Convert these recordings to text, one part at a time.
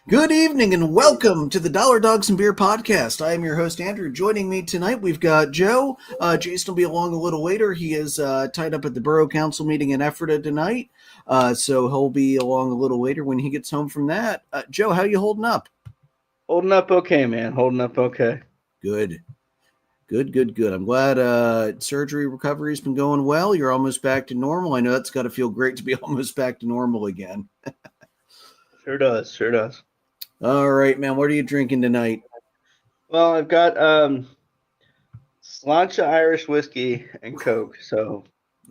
Good evening and welcome to the Dollar Dogs and Beer podcast. I am your host, Andrew. Joining me tonight, we've got Joe. Jason will be along a little later. He is tied up at the Borough Council meeting in Ephrata tonight, so he'll be along a little later when he gets home from that. Joe, how you holding up? Holding up okay, man. Holding up okay. Good. Good. I'm glad surgery recovery has been going well. You're almost back to normal. I know that's got to feel great to be almost back to normal again. Sure does. All right, man. What are you drinking tonight? Well, I've got Sláinte Irish whiskey and Coke. So,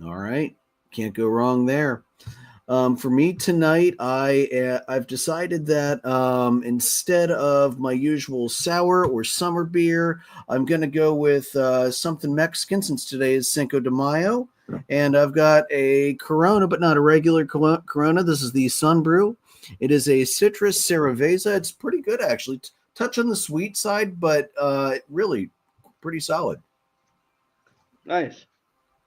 all right, can't go wrong there. For me tonight, I've decided that instead of my usual sour or summer beer, I'm going to go with something Mexican since today is Cinco de Mayo. And I've got a Corona, but not a regular Corona. This is the Sun Brew. It is a citrus cerveza. It's pretty good, actually. Touch on the sweet side, but really pretty solid. Nice.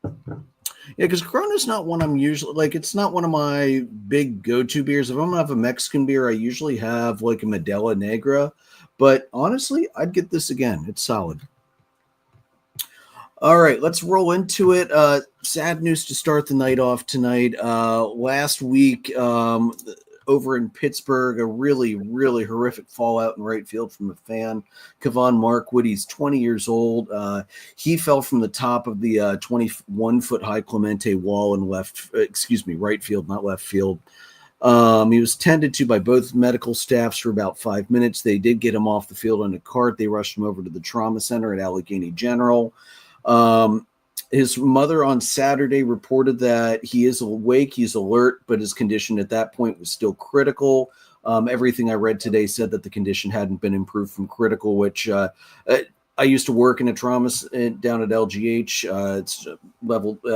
Yeah, because Corona's not one I'm usually like. It's not one of my big go-to beers. If I'm gonna have a Mexican beer, I usually have like a Modelo Negra. But honestly, I'd get this again. It's solid. All right, let's roll into it. Sad news to start the night off tonight. Last week, over in Pittsburgh, a really, really horrific fallout in right field from a fan. Kevon Markwood, he's 20 years old. He fell from the top of the 21-foot high Clemente wall in right field, not left field. He was tended to by both medical staffs for about 5 minutes. They did get him off the field in a cart. They rushed him over to the trauma center at Allegheny General. His mother on Saturday reported that he is awake, he's alert, but his condition at that point was still critical. Everything I read today said that the condition hadn't been improved from critical, which I used to work in a trauma down at LGH. It's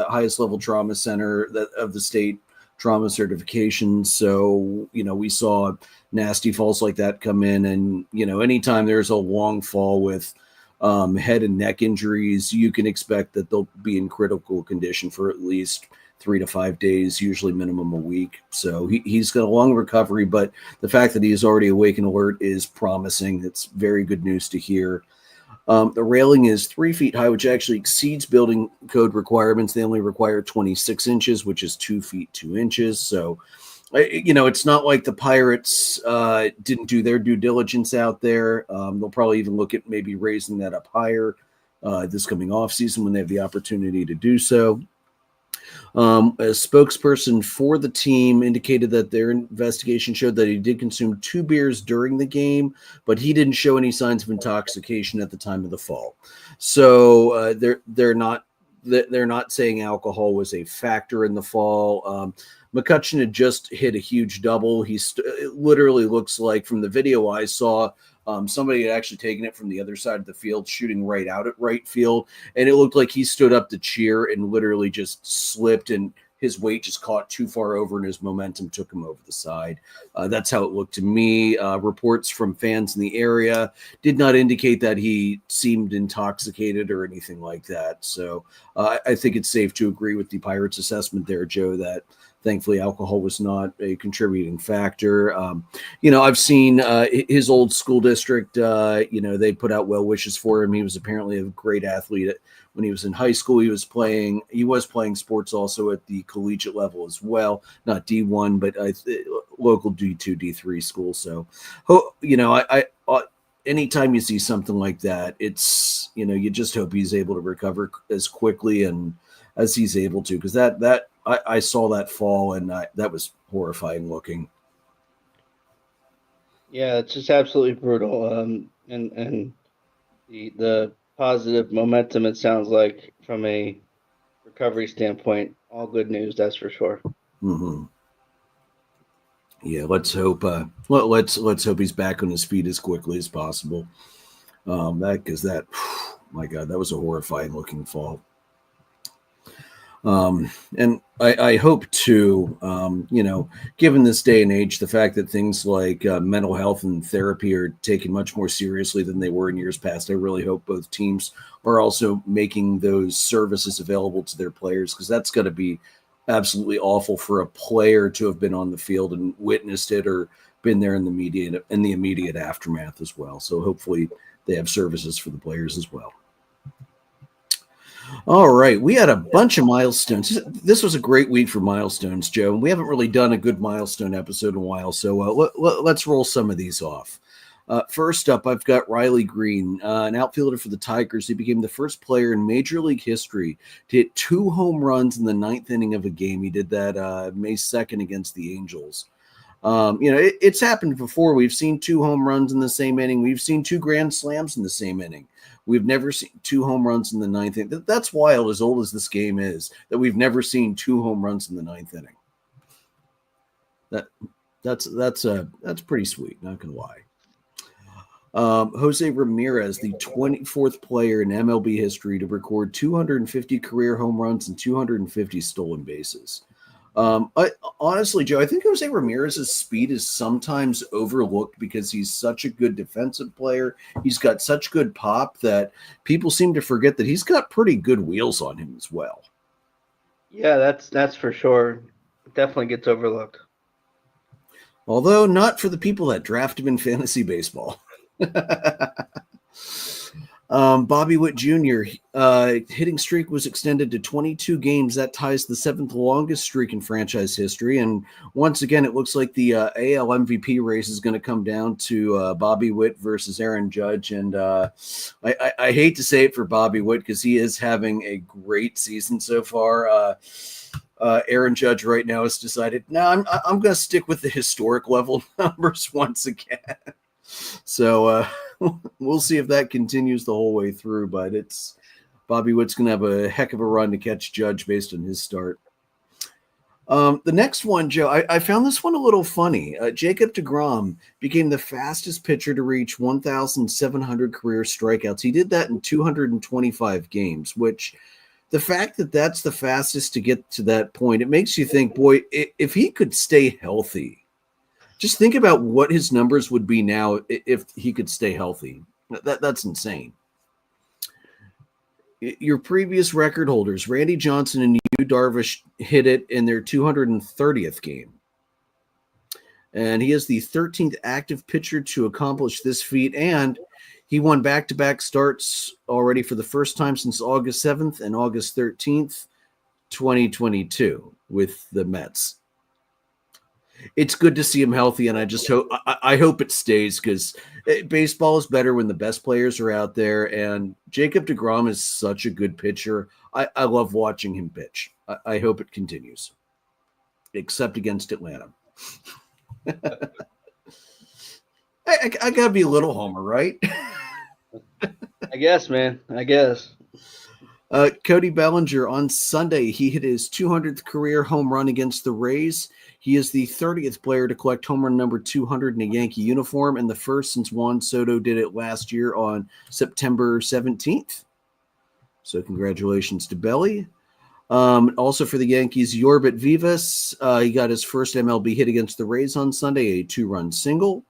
highest level trauma center of the state trauma certification. So, we saw nasty falls like that come in. And, anytime there's a long fall with head and neck injuries, you can expect that they'll be in critical condition for at least 3 to 5 days, usually minimum a week. So he's got a long recovery, but the fact that he is already awake and alert is promising. It's very good news to hear. The railing is 3 feet high, which actually exceeds building code requirements. They only require 26 inches, which is 2 feet 2 inches. So it's not like the Pirates didn't do their due diligence out there. They'll probably even look at maybe raising that up higher this coming off season when they have the opportunity to do so. A spokesperson for the team indicated that their investigation showed that he did consume 2 beers during the game, but he didn't show any signs of intoxication at the time of the fall. So they're not saying alcohol was a factor in the fall. McCutcheon had just hit a huge double. It literally looks like, from the video I saw, somebody had actually taken it from the other side of the field, shooting right out at right field. And it looked like he stood up to cheer and literally just slipped, and his weight just caught too far over and his momentum took him over the side. That's how it looked to me. Reports from fans in the area did not indicate that he seemed intoxicated or anything like that. So I think it's safe to agree with the Pirates' assessment there, Joe, that thankfully alcohol was not a contributing factor. I've seen his old school district, they put out well wishes for him. He was apparently a great athlete. When he was in high school, he was playing sports also at the collegiate level as well, not D1, but local D2, D3 school. So, I anytime you see something like that, it's, you just hope he's able to recover as quickly and as he's able to, because I saw that fall and that was horrifying looking. Yeah, it's just absolutely brutal. And the positive momentum, it sounds like, from a recovery standpoint, all good news, that's for sure. Mm-hmm. Yeah, let's hope. Let's hope he's back on his feet as quickly as possible. My God, that was a horrifying looking fall. And I hope too, given this day and age, the fact that things like mental health and therapy are taken much more seriously than they were in years past, I really hope both teams are also making those services available to their players, because that's got to be absolutely awful for a player to have been on the field and witnessed it or been there in the immediate aftermath as well. So hopefully they have services for the players as well. All right, we had a bunch of milestones. This was a great week for milestones, Joe. And we haven't really done a good milestone episode in a while, so let's roll some of these off. First up, I've got Riley Green, an outfielder for the Tigers. He became the first player in Major League history to hit 2 home runs in the 9th inning of a game. He did that May 2nd against the Angels. It's happened before. We've seen 2 home runs in the same inning. We've seen 2 grand slams in the same inning. We've never seen 2 home runs in the 9th inning. That's wild, as old as this game is, that we've never seen 2 home runs in the 9th inning. That's pretty sweet, not gonna lie. Jose Ramirez, the 24th player in MLB history to record 250 career home runs and 250 stolen bases. Honestly, Joe, I think Jose Ramirez's speed is sometimes overlooked because he's such a good defensive player. He's got such good pop that people seem to forget that he's got pretty good wheels on him as well. Yeah, that's for sure. It definitely gets overlooked. Although not for the people that draft him in fantasy baseball. Bobby Witt Jr. Hitting streak was extended to 22 games. That ties the 7th longest streak in franchise history. And once again, it looks like the AL MVP race is going to come down to Bobby Witt versus Aaron Judge. And I hate to say it for Bobby Witt because he is having a great season so far. Aaron Judge right now has decided, no, I'm going to stick with the historic level numbers once again. So we'll see if that continues the whole way through, but it's Bobby Witt's going to have a heck of a run to catch Judge based on his start. The next one, Joe, I found this one a little funny. Jacob deGrom became the fastest pitcher to reach 1,700 career strikeouts. He did that in 225 games, which the fact that that's the fastest to get to that point, it makes you think, boy, if he could stay healthy, just think about what his numbers would be now if he could stay healthy. That's insane. Your previous record holders, Randy Johnson and Yu Darvish, hit it in their 230th game. And he is the 13th active pitcher to accomplish this feat. And he won back-to-back starts already for the first time since August 7th and August 13th, 2022 with the Mets. It's good to see him healthy, and I hope it stays because baseball is better when the best players are out there, and Jacob deGrom is such a good pitcher. I love watching him pitch. I hope it continues, except against Atlanta. I got to be a little homer, right? I guess, man. I guess. Cody Bellinger on Sunday, he hit his 200th career home run against the Rays. He is the 30th player to collect home run number 200 in a Yankee uniform and the first since Juan Soto did it last year on September 17th. So congratulations to Belly. Also for the Yankees, Yorbit Vivas. He got his first MLB hit against the Rays on Sunday, a 2-run single.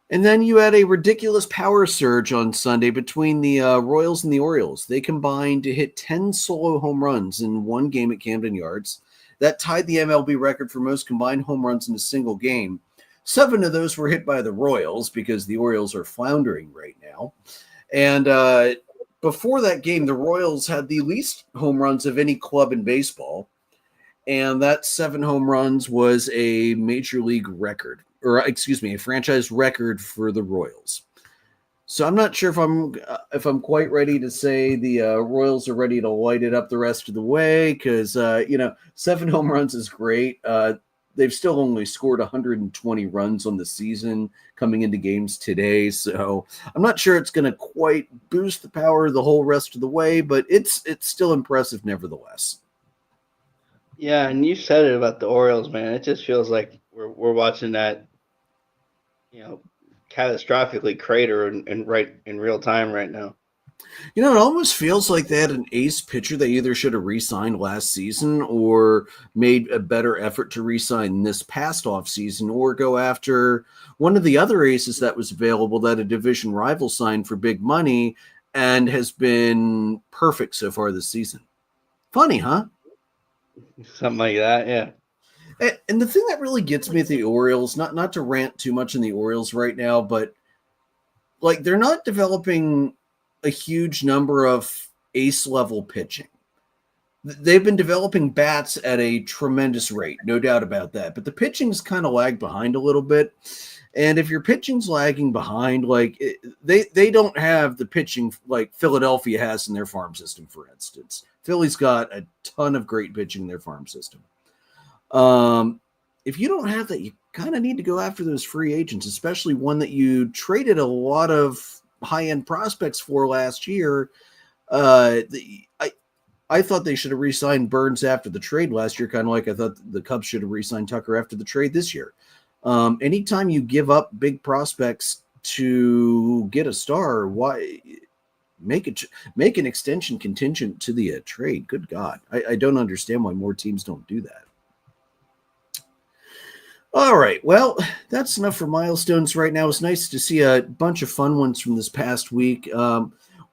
And then you had a ridiculous power surge on Sunday between the Royals and the Orioles. They combined to hit 10 solo home runs in one game at Camden Yards. That tied the MLB record for most combined home runs in a single game. 7 of those were hit by the Royals because the Orioles are floundering right now. And before that game, the Royals had the least home runs of any club in baseball. And that 7 home runs was a major league record, a franchise record for the Royals. So I'm not sure if I'm quite ready to say the Royals are ready to light it up the rest of the way because 7 home runs is great. They've still only scored 120 runs on the season coming into games today, so I'm not sure it's going to quite boost the power the whole rest of the way, but it's still impressive nevertheless. Yeah, and you said it about the Orioles, man. It just feels like we're watching that, catastrophically crater in real time right now. It almost feels like they had an ace pitcher they either should have re-signed last season or made a better effort to re-sign this past offseason or go after one of the other aces that was available that a division rival signed for big money and has been perfect so far this season. Funny, huh? Something like that, yeah. And the thing that really gets me at the Orioles, not to rant too much on the Orioles right now, but like they're not developing a huge number of ace level pitching. They've been developing bats at a tremendous rate, no doubt about that. But the pitching's kind of lagged behind a little bit. And if your pitching's lagging behind, they don't have the pitching like Philadelphia has in their farm system, for instance. Philly's got a ton of great pitching in their farm system. If you don't have that, you kind of need to go after those free agents, especially one that you traded a lot of high-end prospects for last year. I thought they should have re-signed Burns after the trade last year, kind of like I thought the Cubs should have re-signed Tucker after the trade this year. Anytime you give up big prospects to get a star, why make an extension contingent to the trade? Good God. I don't understand why more teams don't do that. All right. Well, that's enough for Milestones right now. It's nice to see a bunch of fun ones from this past week.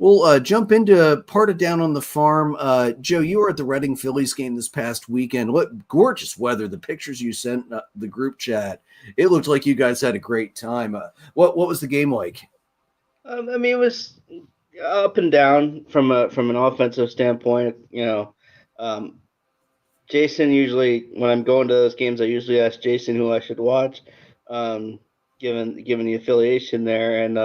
We'll jump into part of Down on the Farm. Joe, you were at the Reading Phillies game this past weekend. What gorgeous weather. The pictures you sent the group chat, it looked like you guys had a great time. What was the game like? It was up and down from an offensive standpoint. Jason, usually when I'm going to those games, I usually ask Jason who I should watch, given the affiliation there. And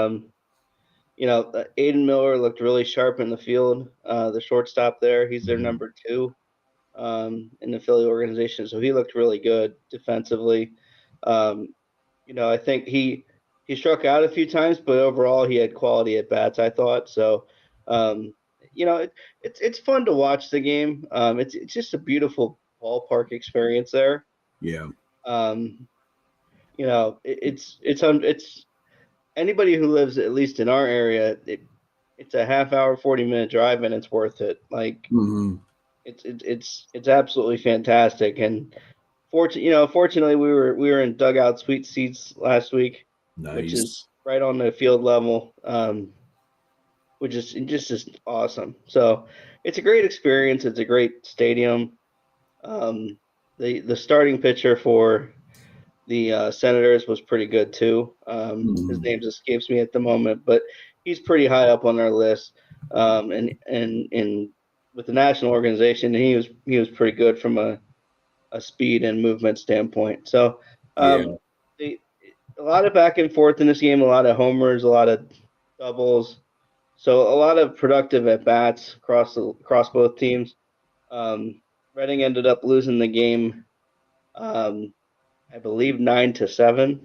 Aiden Miller looked really sharp in the field. The shortstop there, he's their number 2 in the Philly organization, so he looked really good defensively. I think he struck out a few times, but overall he had quality at bats, I thought. So, it's fun to watch the game. It's just a beautiful ballpark experience there. Yeah. It's anybody who lives at least in our area. It's a half hour, 40-minute drive, and it's worth it. Like, it's absolutely fantastic. And fortunately, we were in dugout suite seats last week, nice. Which is right on the field level. Which is just awesome. So it's a great experience. It's a great stadium. The starting pitcher for the Senators was pretty good too. His name escapes me at the moment, but he's pretty high up on our list. And with the national organization, he was pretty good from a speed and movement standpoint. So a lot of back and forth in this game, a lot of homers, a lot of doubles. So a lot of productive at bats across both teams. Reading ended up losing the game, I believe 9-7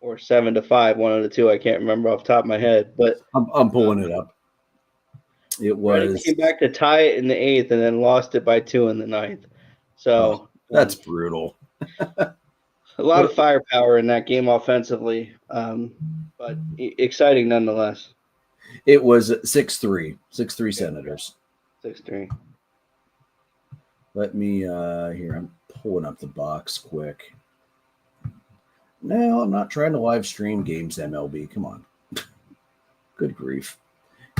or 7-5, one of the two. I can't remember off the top of my head, but I'm pulling it up. It was Reading came back to tie it in the 8th and then lost it by 2 in the 9th. So that's brutal. A lot of firepower in that game offensively, but exciting nonetheless. It was 6-3 Senators. 6-3. Let me here. I'm pulling up the box quick. No, I'm not trying to live stream games. MLB, come on. Good grief.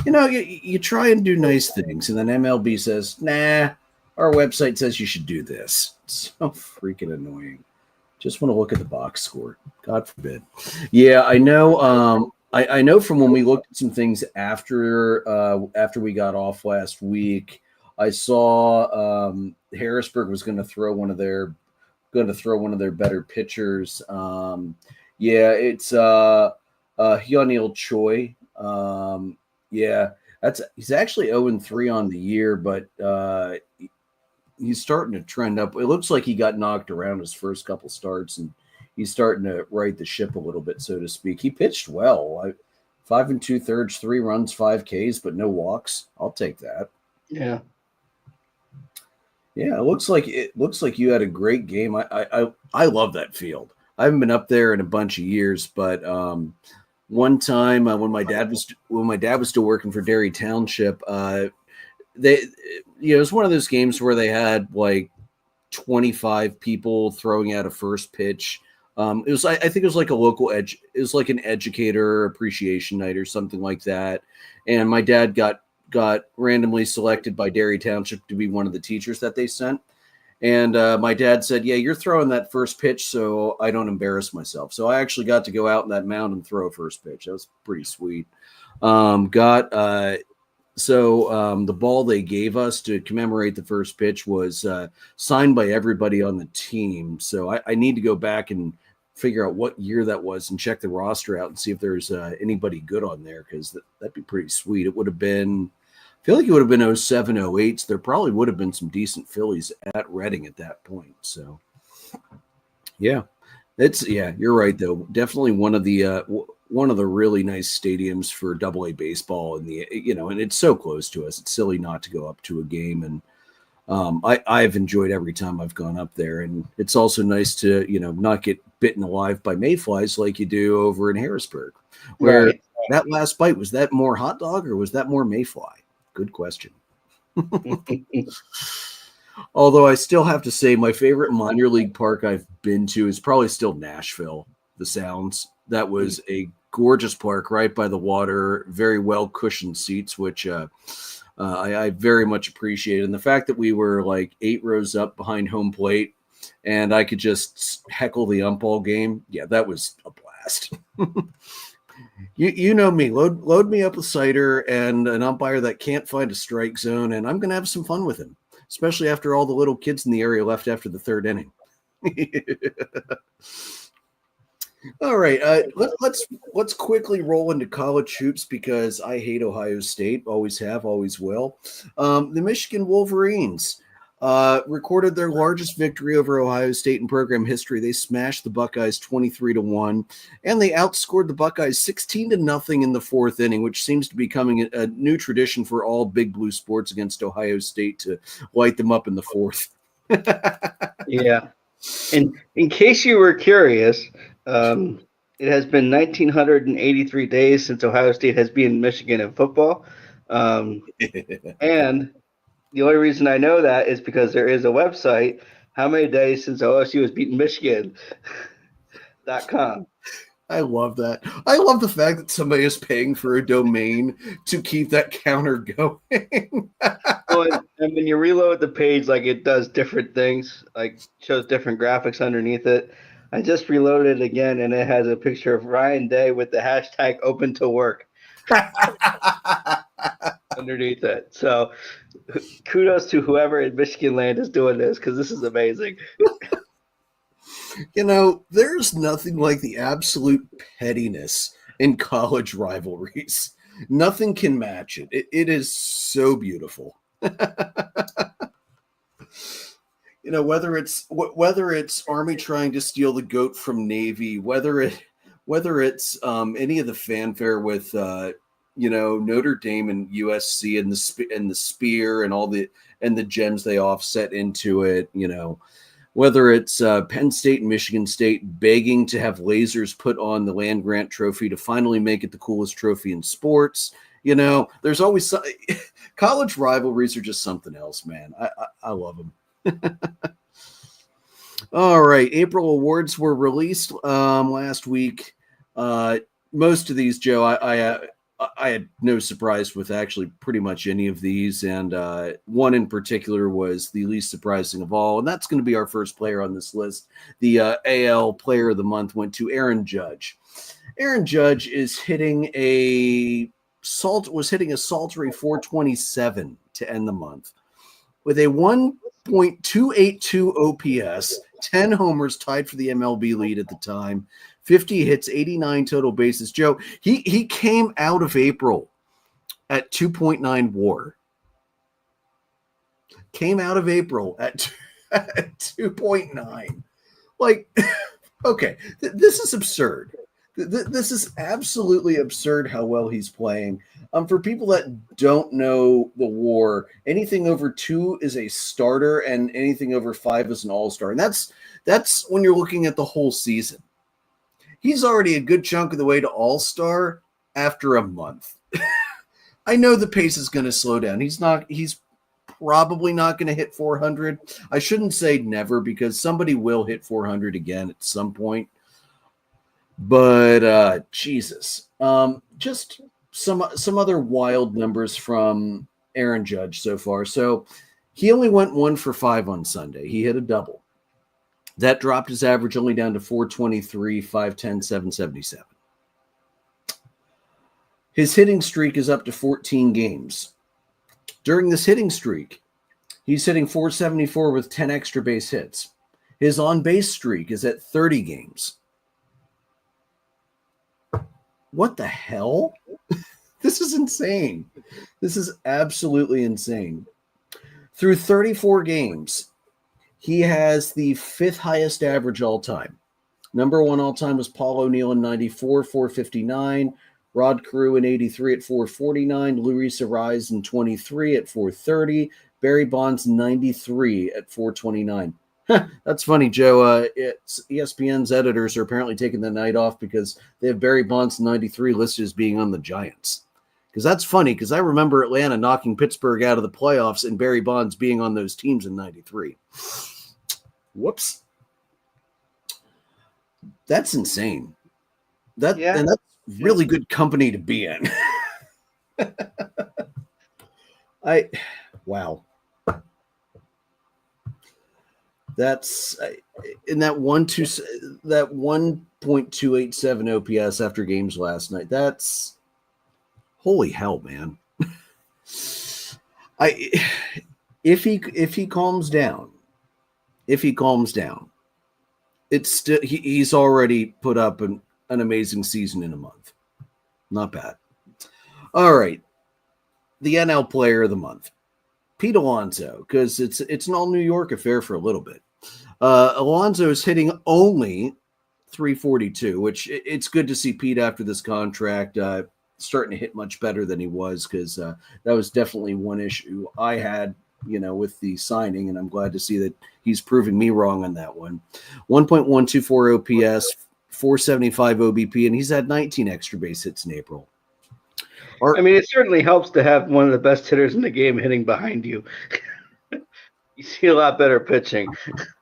You try and do nice things, and then MLB says, "Nah, our website says you should do this." It's so freaking annoying. Just want to look at the box score. God forbid. Yeah, I know. I know from when we looked at some things after we got off last week. I saw Harrisburg was going to throw one of their better pitchers. It's Hyunil Choi. He's actually 0-3 on the year, but he's starting to trend up. It looks like he got knocked around his first couple starts, and he's starting to right the ship a little bit, so to speak. He pitched well. 5 2/3, 3 runs, 5 Ks, but no walks. I'll take that. Yeah. Yeah, it looks like you had a great game. I love that field. I haven't been up there in a bunch of years, but one time when my dad was still working for Derry Township, it was one of those games where they had like 25 people throwing out a first pitch. I think it was like a local it was like an educator appreciation night or something like that. And my dad got got randomly selected by Derry Township to be one of the teachers that they sent. And my dad said, yeah, you're throwing that first pitch so I don't embarrass myself. So I actually got to go out in that mound and throw a first pitch. That was pretty sweet. The ball they gave us to commemorate the first pitch was signed by everybody on the team. So I need to go back and figure out what year that was and check the roster out and see if there's anybody good on there, because that'd be pretty sweet. It would have been, I feel like it would have been 07, 08. So there probably would have been some decent Phillies at Reading at that point. So, yeah, you're right though. Definitely one of the really nice stadiums for AA baseball, and and it's so close to us. It's silly not to go up to a game, and I've enjoyed every time I've gone up there. And it's also nice to not get bitten alive by mayflies like you do over in Harrisburg, where that last bite, was that more hot dog or was that more mayfly? Good question. Although I still have to say my favorite minor league park I've been to is probably still Nashville, the Sounds. That was a gorgeous park right by the water, very well cushioned seats, which I very much appreciate. And the fact that we were like 8 rows up behind home plate and I could just heckle the ump all game. Yeah, that was a blast. You know me, load me up with cider and an umpire that can't find a strike zone, and I'm going to have some fun with him, especially after all the little kids in the area left after the 3rd inning. All right, let's quickly roll into college hoops because I hate Ohio State, always have, always will. The Michigan Wolverines recorded their largest victory over Ohio State in program history. They smashed the Buckeyes 23-1, and they outscored the Buckeyes 16-0 in the 4th inning, which seems to be becoming a new tradition for all Big Blue sports against Ohio State to light them up in the 4th. Yeah. And in case you were curious, it has been 1,983 days since Ohio State has beaten Michigan in football. And the only reason I know that is because there is a website, how many days since OSU has beaten Michigan.com. I love that. I love the fact that somebody is paying for a domain to keep that counter going. And when you reload the page, like it does different things, like shows different graphics underneath it. I just reloaded it again, and it has a picture of Ryan Day with the hashtag open to work underneath it. So kudos to whoever in Michigan land is doing this, because this is amazing. There's nothing like the absolute pettiness in college rivalries. Nothing can match it. It is so beautiful. Whether it's Army trying to steal the goat from Navy, whether it's any of the fanfare with Notre Dame and USC and the spear and all the gems they offset into it, whether it's Penn State and Michigan State begging to have lasers put on the land grant trophy to finally make it the coolest trophy in sports. There's always college rivalries are just something else, man. I love them. All right. April awards were released last week. Most of these, Joe, I had no surprise with actually pretty much any of these. And one in particular was the least surprising of all. And that's going to be our first player on this list. The AL Player of the Month went to Aaron Judge. Aaron Judge is hitting a sultry 427 to end the month with a 1.282 OPS, 10 homers, tied for the MLB lead at the time, 50 hits, 89 total bases. Joe, he came out of April at 2.9 WAR. Came out of April at 2.9. Like, okay, this is absurd. This is absolutely absurd how well he's playing. For people that don't know the WAR, anything over 2 is a starter, and anything over 5 is an all-star. And that's when you're looking at the whole season. He's already a good chunk of the way to all-star after a month. I know the pace is going to slow down. He's probably not going to hit 400. I shouldn't say never, because somebody will hit 400 again at some point. But Jesus, just some other wild numbers from Aaron Judge so far. So he only went 1 for 5 on Sunday. He hit a double. That dropped his average only down to 423, 510, 777. His hitting streak is up to 14 games. During this hitting streak, he's hitting 474 with 10 extra base hits. His on-base streak is at 30 games. What the hell? This is insane. This is absolutely insane. Through 34 games, he has the 5th highest average all time. Number 1 all time was Paul O'Neill in 94, 459. Rod Carew in 83 at 449. Luis Arraez in 23 at 430. Barry Bonds 93 at 429. That's funny, Joe. ESPN's editors are apparently taking the night off because they have Barry Bonds 93 listed as being on the Giants. Because that's funny, because I remember Atlanta knocking Pittsburgh out of the playoffs and Barry Bonds being on those teams in 93. Whoops. That's insane. And that's really good company to be in. Wow. That's in that 1.287 OPS after games last night. That's holy hell, man. If he calms down, it's still he's already put up an amazing season in a month. Not bad. All right. The NL Player of the Month. Pete Alonso, because it's an all New York affair for a little bit. Alonso is hitting only 342, which it's good to see Pete after this contract starting to hit much better than he was, because that was definitely one issue I had, with the signing, and I'm glad to see that he's proving me wrong on that one. 1.124 OPS, 475 OBP, and he's had 19 extra base hits in April. It certainly helps to have one of the best hitters in the game hitting behind you. You see a lot better pitching.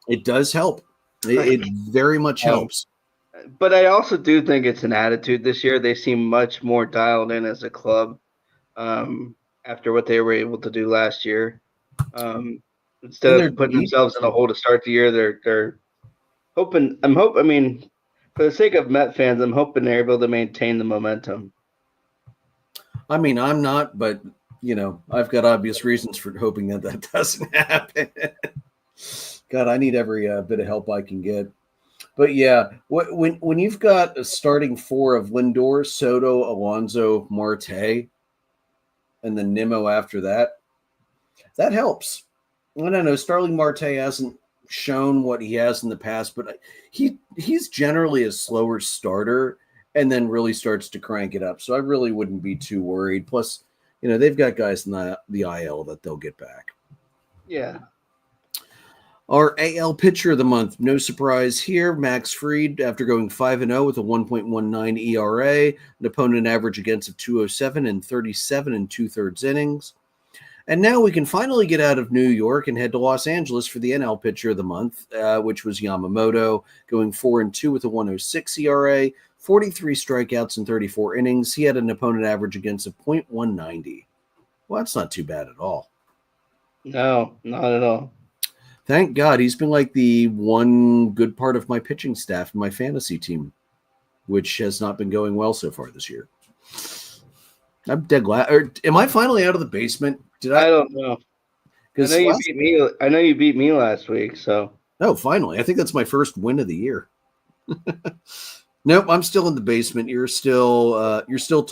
It does help. It very much helps. But I also do think it's an attitude this year. They seem much more dialed in as a club after what they were able to do last year. Instead of putting themselves in a hole to start the year, they're hoping. For the sake of Met fans, I'm hoping they're able to maintain the momentum. I'm not, but I've got obvious reasons for hoping that doesn't happen. God, I need every bit of help I can get. But yeah, when you've got a starting 4 of Lindor, Soto, Alonso, Marte, and then Nimmo after that helps. I don't know. Starling Marte hasn't shown what he has in the past, but he's generally a slower starter and then really starts to crank it up. So I really wouldn't be too worried. Plus, they've got guys in the IL that they'll get back. Yeah. Our AL Pitcher of the Month, no surprise here, Max Fried, after going 5-0 with a 1.19 ERA, an opponent average against of 207 and 37 and 2/3 innings. And now we can finally get out of New York and head to Los Angeles for the NL Pitcher of the Month, which was Yamamoto, going 4-2 with a 106 ERA, 43 strikeouts in 34 innings. He had an opponent average against of .190. Well, that's not too bad at all. No, not at all. Thank God. He's been like the one good part of my pitching staff and my fantasy team, which has not been going well so far this year. I'm dead glad. Am I finally out of the basement? I don't know. I know you beat me last week, so. Oh, finally. I think that's my first win of the year. Nope, I'm still in the basement. You're still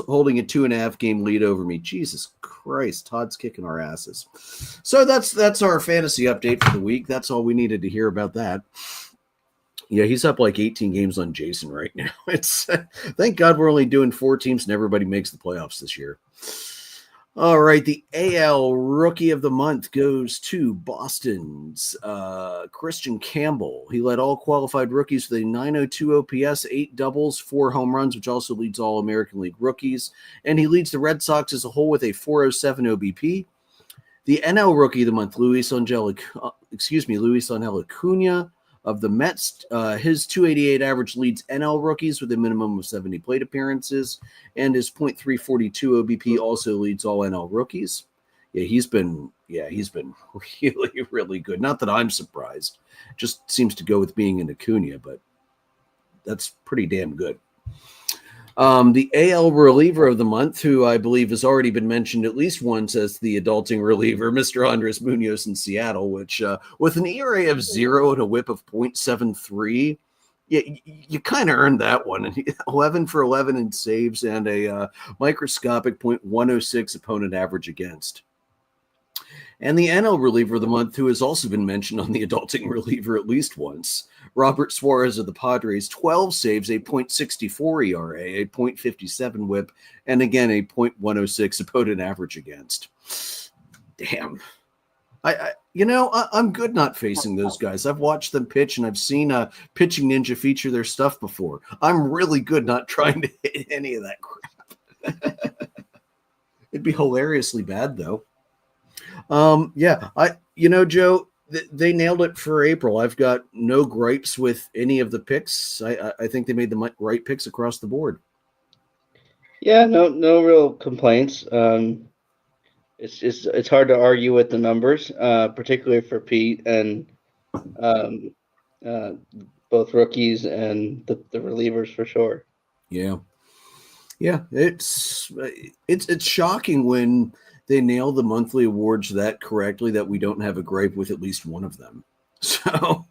holding a 2.5 game lead over me. Jesus Christ, Todd's kicking our asses. So that's our fantasy update for the week. That's all we needed to hear about that. Yeah, he's up like 18 games on Jason right now. It's thank God we're only doing 4 teams and everybody makes the playoffs this year. All right, the AL Rookie of the Month goes to Boston's Christian Campbell. He led all qualified rookies with a 902 OPS, 8 doubles, 4 home runs, which also leads all American League rookies. And he leads the Red Sox as a whole with a 407 OBP. The NL Rookie of the Month, Luis Angel Acuna, Of the Mets, his 288 average leads NL rookies with a minimum of 70 plate appearances, and his .342 OBP also leads all NL rookies. He's been really, really good. Not that I'm surprised. Just seems to go with being an Acuna, but that's pretty damn good. The AL reliever of the month, who I believe has already been mentioned at least once as the adulting reliever, Mr. Andres Munoz in Seattle, which with an ERA of 0 and a whip of .73, you kind of earned that one. 11 for 11 in saves and a microscopic .106 opponent average against. And the NL reliever of the month, who has also been mentioned on the adulting reliever at least once, Robert Suarez of the Padres, 12 saves, a .64 ERA, a .57 whip, and again, a .106 opponent average against. Damn. I'm good not facing those guys. I've watched them pitch, and I've seen Pitching Ninja feature their stuff before. I'm really good not trying to hit any of that crap. It'd be hilariously bad, though. Joe, they nailed it for April. I've got no gripes with any of the picks. I think they made the right picks across the board. Yeah, no real complaints. It's hard to argue with the numbers, particularly for Pete and both rookies and the relievers for sure. Yeah, it's shocking when they nail the monthly awards that correctly that we don't have a gripe with at least one of them. So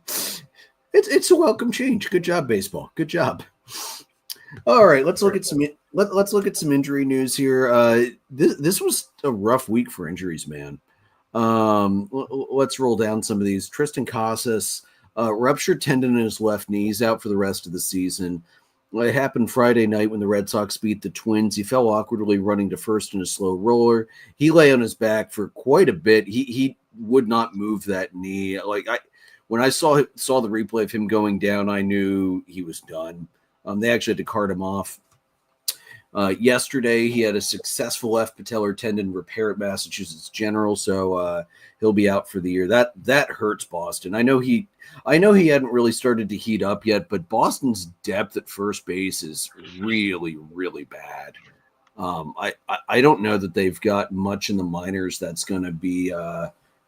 it's a welcome change. Good job, baseball. Good job. All right, let's look at some injury news here. This was a rough week for injuries, man. Let's roll down some of these. Tristan Casas, ruptured tendon in his left knee. He's out for the rest of the season. It happened Friday night when the Red Sox beat the Twins. He fell awkwardly running to first in a slow roller. He lay on his back for quite a bit. He would not move that knee. When I saw the replay of him going down, I knew he was done. They actually had to cart him off. Yesterday, he had a successful left patellar tendon repair at Massachusetts General, so he'll be out for the year. That hurts Boston. I know he hadn't really started to heat up yet, but Boston's depth at first base is really, really bad. I don't know that they've got much in the minors that's going to be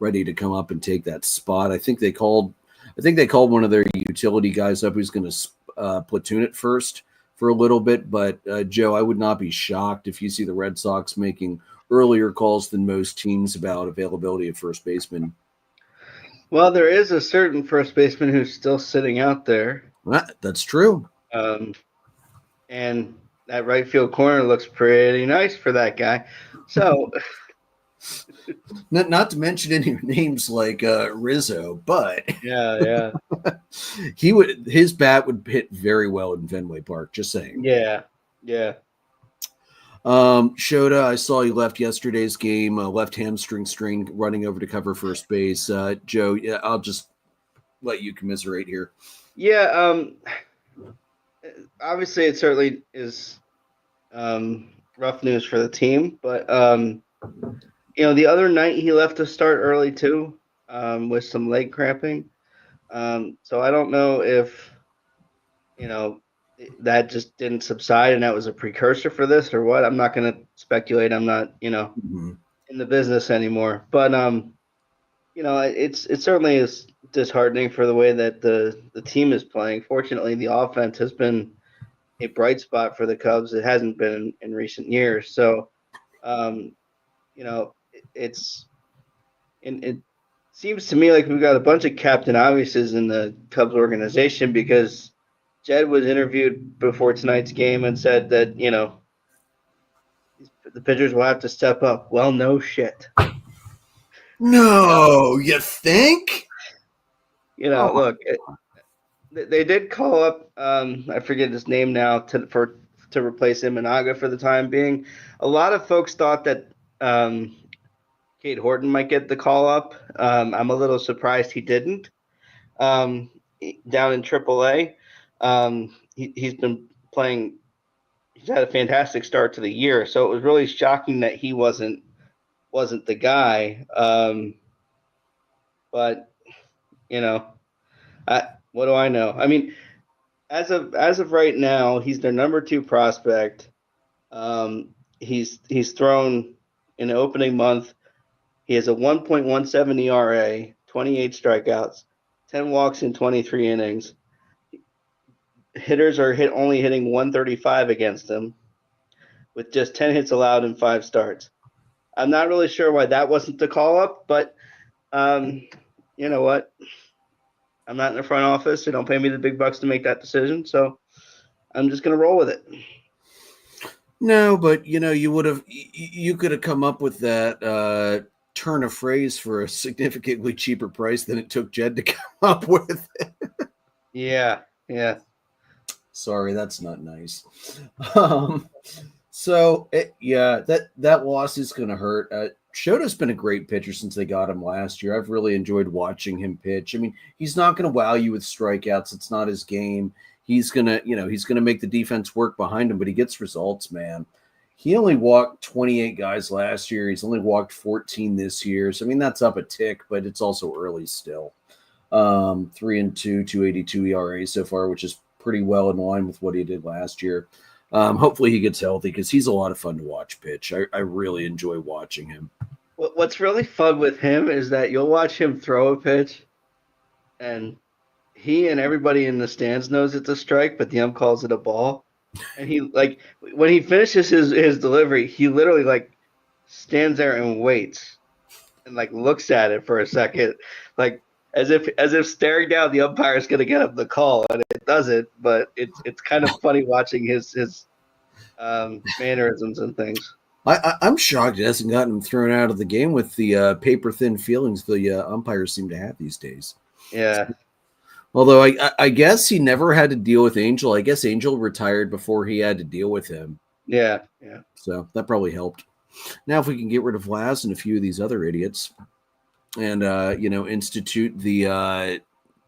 ready to come up and take that spot. I think they called one of their utility guys up who's going to platoon at first for a little bit, but Joe, I would not be shocked if you see the Red Sox making earlier calls than most teams about availability of first baseman. Well, there is a certain first baseman who's still sitting out there. That's true. And that right field corner looks pretty nice for that guy. So, not to mention any names like Rizzo, but yeah, his bat would hit very well in Fenway Park. Just saying. Yeah. Shota, I saw he left yesterday's game, left hamstring strain, running over to cover first base. Joe, I'll just let you commiserate here. Yeah, obviously it certainly is rough news for the team, but the other night he left to start early too, with some leg cramping. So I don't know if that just didn't subside and that was a precursor for this or what. I'm not going to speculate. I'm not, in the business anymore. But it certainly is disheartening for the way that the team is playing. Fortunately, the offense has been a bright spot for the Cubs. It hasn't been in recent years. So, it seems to me like we've got a bunch of Captain Obviouses in the Cubs organization, because Jed was interviewed before tonight's game and said that, the pitchers will have to step up. Well, no shit. No, you think? Look, they did call up, I forget his name now, to replace Imanaga for the time being. A lot of folks thought that Kate Horton might get the call up. I'm a little surprised he didn't. Down in AAA. He's been playing. He's had a fantastic start to the year, so it was really shocking that he wasn't the guy. But What do I know? I mean, as of right now, he's their number 2 prospect. He's thrown in the opening month. He has a 1.17 ERA, 28 strikeouts, 10 walks in 23 innings. Hitters are only hitting 135 against him, with just 10 hits allowed in 5 starts. I'm not really sure why that wasn't the call up, but you know what? I'm not in the front office. They don't pay me the big bucks to make that decision, so I'm just gonna roll with it. No, but you could have come up with that turn of phrase for a significantly cheaper price than it took Jed to come up with. Yeah. Sorry, that's not nice. That loss is going to hurt. Shota's been a great pitcher since they got him last year. I've really enjoyed watching him pitch. I mean, he's not going to wow you with strikeouts. It's not his game. He's going to make the defense work behind him, but he gets results, man. He only walked 28 guys last year. He's only walked 14 this year. So, I mean, that's up a tick, but it's also early still. 3-2, 2.82 ERA so far, which is pretty well in line with what he did last year. Hopefully he gets healthy because he's a lot of fun to watch pitch. I really enjoy watching him. What's really fun with him is that you'll watch him throw a pitch, and he and everybody in the stands knows it's a strike, but the ump calls it a ball. And he, like, when he finishes his delivery, he literally stands there and waits and looks at it for a second, as if staring down the umpire is going to get him the call, and it doesn't. But it's kind of funny watching his mannerisms and things. I'm shocked it hasn't gotten him thrown out of the game with the paper thin feelings the umpires seem to have these days. Yeah. Although I guess he never had to deal with Angel. I guess Angel retired before he had to deal with him. Yeah. So that probably helped. Now, if we can get rid of Vlas and a few of these other idiots, and institute the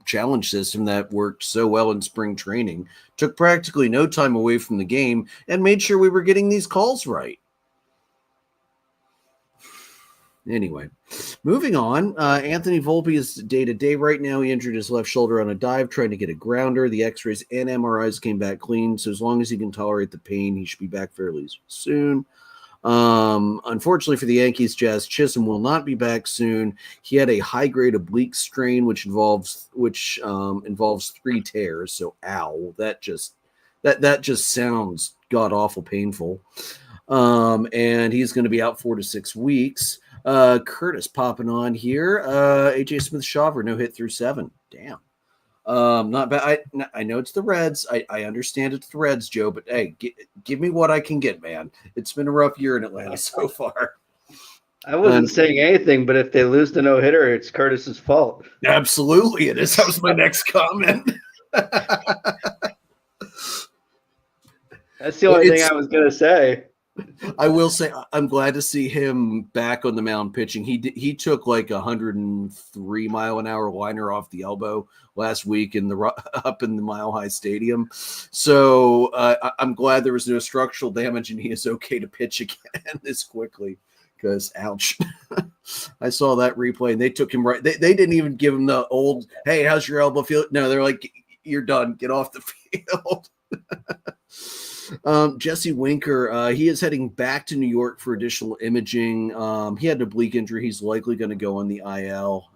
challenge system that worked so well in spring training, took practically no time away from the game, and made sure we were getting these calls right. Anyway, moving on. Anthony Volpe is day-to-day right now. He injured his left shoulder on a dive trying to get a grounder. The x-rays and MRIs came back clean, so as long as he can tolerate the pain, he should be back fairly soon. Unfortunately for the Yankees, Jazz Chisholm will not be back soon. He had a high-grade oblique strain, which involves 3 tears. So, ow, that just sounds god-awful painful. And he's going to be out 4 to 6 weeks. Curtis popping on here. AJ Smith-Shawver, no hit through 7. Damn. Not bad. I know it's the Reds. I understand it's the Reds, Joe, but hey, give me what I can get, man. It's been a rough year in Atlanta so far. I wasn't saying anything, but if they lose the no-hitter, it's Curtis's fault. Absolutely it is. That was my next comment. That's the only thing I was going to say. I will say I'm glad to see him back on the mound pitching. He took like 103 mile an hour liner off the elbow last week up in the Mile High Stadium. So I'm glad there was no structural damage and he is okay to pitch again this quickly. Because ouch, I saw that replay and they took him right. They didn't even give him the old, hey, how's your elbow feel? No, they're like, you're done. Get off the field. Jesse Winker, he is heading back to New York for additional imaging. He had an oblique injury. He's likely going to go on the IL.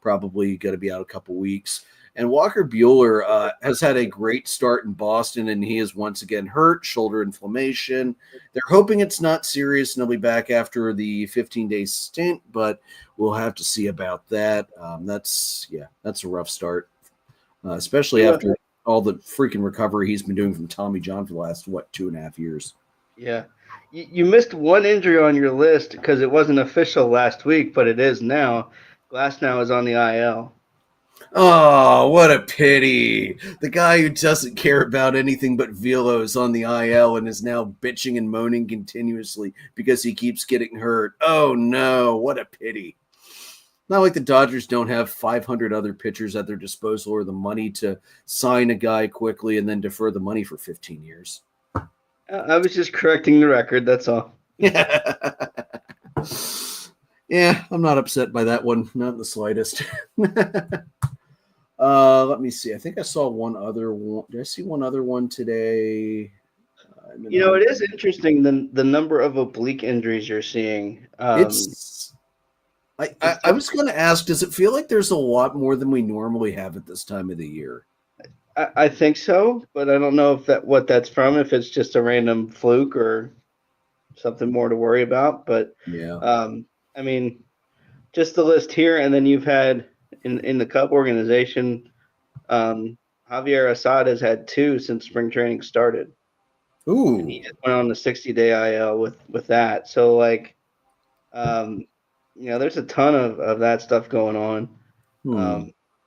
Probably going to be out a couple weeks. And Walker Buehler has had a great start in Boston, and he is once again hurt, shoulder inflammation. They're hoping it's not serious, and he'll be back after the 15-day stint, but we'll have to see about that. That's a rough start, especially after all the freaking recovery he's been doing from Tommy John for the last, 2.5 years. Yeah. You missed one injury on your list because it wasn't official last week, but it is now. Glasnow is on the IL. Oh, what a pity. The guy who doesn't care about anything but velo is on the IL and is now bitching and moaning continuously because he keeps getting hurt. Oh, no, what a pity. Not like the Dodgers don't have 500 other pitchers at their disposal or the money to sign a guy quickly and then defer the money for 15 years. I was just correcting the record, that's all. Yeah, I'm not upset by that one. Not in the slightest. Let me see. I think I saw one other one. Did I see one other one today? It is interesting the number of oblique injuries you're seeing. It's. I was going to ask, does it feel like there's a lot more than we normally have at this time of the year? I think so, but I don't know what that's from. If it's just a random fluke or something more to worry about. But yeah, I mean, just the list here, and then you've had in the Cub organization, Javier Assad has had 2 since spring training started. ooh, And he just went on the 60-day IL with that. So there's a ton of that stuff going on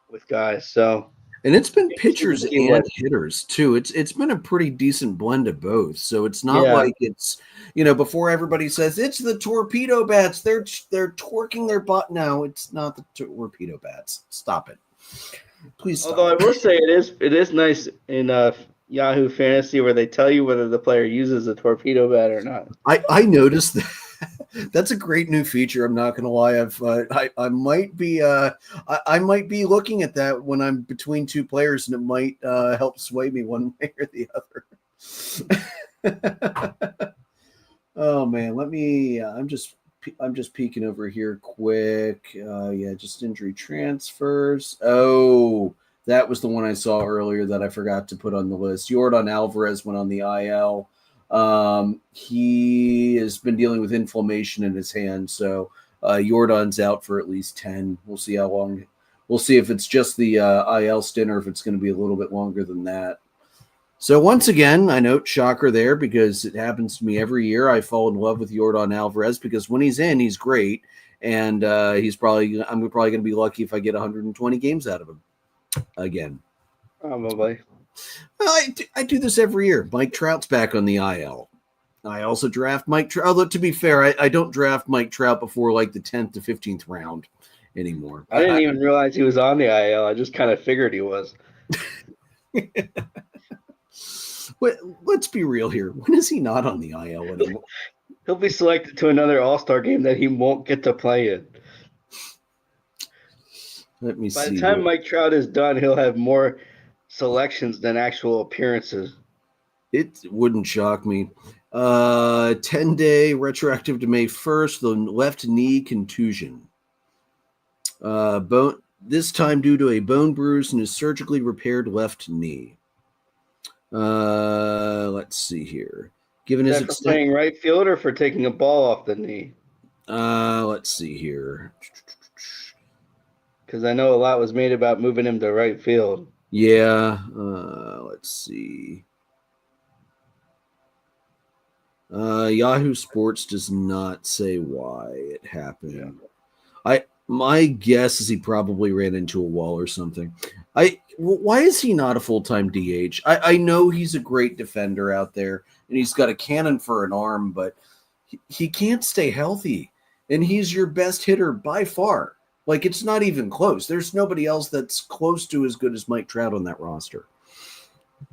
with guys. So. And it's been Interesting to pitchers see and hitters too. It's been a pretty decent blend of both. So it's not Yeah. like it's before everybody says it's the torpedo bats. They're torquing their butt. No, it's not the torpedo bats. Stop it, please. Stop. Although I will say it is nice in Yahoo Fantasy where they tell you whether the player uses a torpedo bat or not. I noticed that. That's a great new feature. I'm not going to lie. I might be I might be looking at that when I'm between 2 players, and it might help sway me one way or the other. Oh man, let me. I'm just peeking over here quick. Just injury transfers. Oh, that was the one I saw earlier that I forgot to put on the list. Yordan Alvarez went on the IL. He has been dealing with inflammation in his hand, so Jordan's out for at least 10. We'll see how long. We'll see if it's just the IL stint or if it's going to be a little bit longer than that. So once again, I note shocker there because it happens to me every year. I fall in love with Yordan Alvarez because when he's in, he's great, and I'm probably going to be lucky if I get 120 games out of him again. Probably. Well, I do this every year. Mike Trout's back on the IL. I also draft Mike Trout. Although, to be fair, I don't draft Mike Trout before like the 10th to 15th round anymore. I didn't even realize he was on the IL. I just kind of figured he was. Let's be real here. When is he not on the IL anymore? He'll be selected to another All-Star game that he won't get to play in. Let me see. By the time Mike Trout is done, he'll have more selections than actual appearances. It wouldn't shock me. 10-day retroactive to May 1st, the left knee contusion. This time due to a bone bruise in his surgically repaired left knee. Let's see here. Given his for playing right field or for taking a ball off the knee? Let's see here. Because I know a lot was made about moving him to right field. Yeah. Let's see. Yahoo Sports does not say why it happened. Yeah. My guess is he probably ran into a wall or something. Why is he not a full-time DH? I know he's a great defender out there, and he's got a cannon for an arm, but he can't stay healthy, and he's your best hitter by far. Like, it's not even close. There's nobody else that's close to as good as Mike Trout on that roster.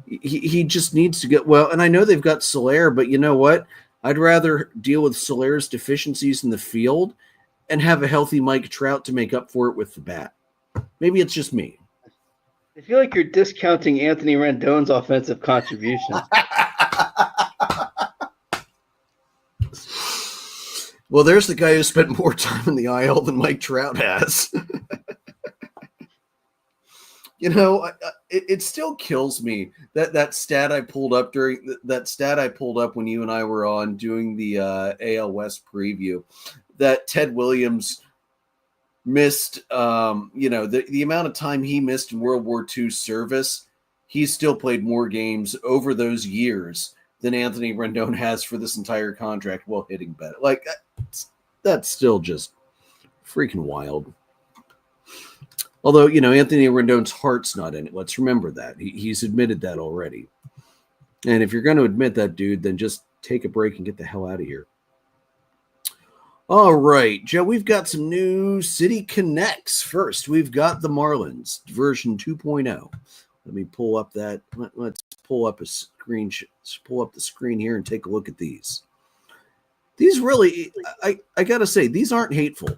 He just needs to get well, and I know they've got Soler, but you know what? I'd rather deal with Soler's deficiencies in the field and have a healthy Mike Trout to make up for it with the bat. Maybe it's just me. I feel like you're discounting Anthony Rendon's offensive contributions. Well, there's the guy who spent more time in the IL than Mike Trout has. It still kills me that stat I pulled up when you and I were on doing the AL West preview, that Ted Williams missed, the amount of time he missed in World War II service. He still played more games over those years than Anthony Rendon has for this entire contract while hitting better. Like, that's still just freaking wild. Although, Anthony Rendon's heart's not in it. Let's remember that. He's admitted that already. And if you're going to admit that, dude, then just take a break and get the hell out of here. All right, Joe, we've got some new City Connects. First, we've got the Marlins version 2.0. Let me pull up let's pull up a screen. Pull up the screen here and take a look at these. These really, I got to say, these aren't hateful.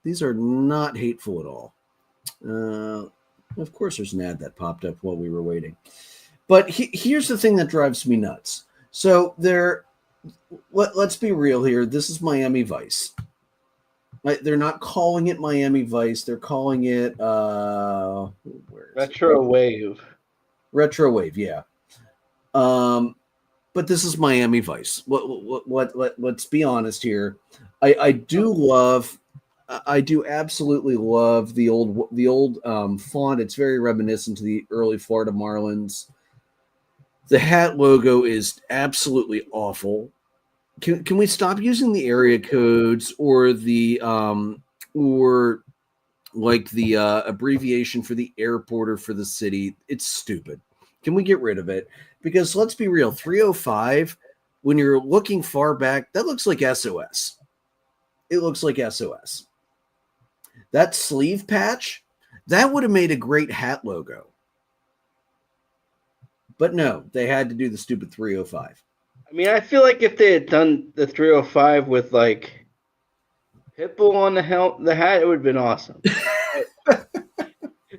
These are not hateful at all. Of course, there's an ad that popped up while we were waiting. But here's the thing that drives me nuts. So let's be real here. This is Miami Vice. They're not calling it Miami Vice. They're calling it Retro Wave. Retro Wave, yeah. But this is Miami Vice. Let's be honest here. I do absolutely love the old font. It's very reminiscent to the early Florida Marlins. The hat logo is absolutely awful. Can we stop using the area codes or the abbreviation for the airport or for the city? It's stupid. Can we get rid of it? Because let's be real, 305, when you're looking far back, that looks like SOS. It looks like SOS. That sleeve patch, that would have made a great hat logo. But no, they had to do the stupid 305. I mean, I feel like if they had done the 305 with like Pitbull on the hat, it would have been awesome.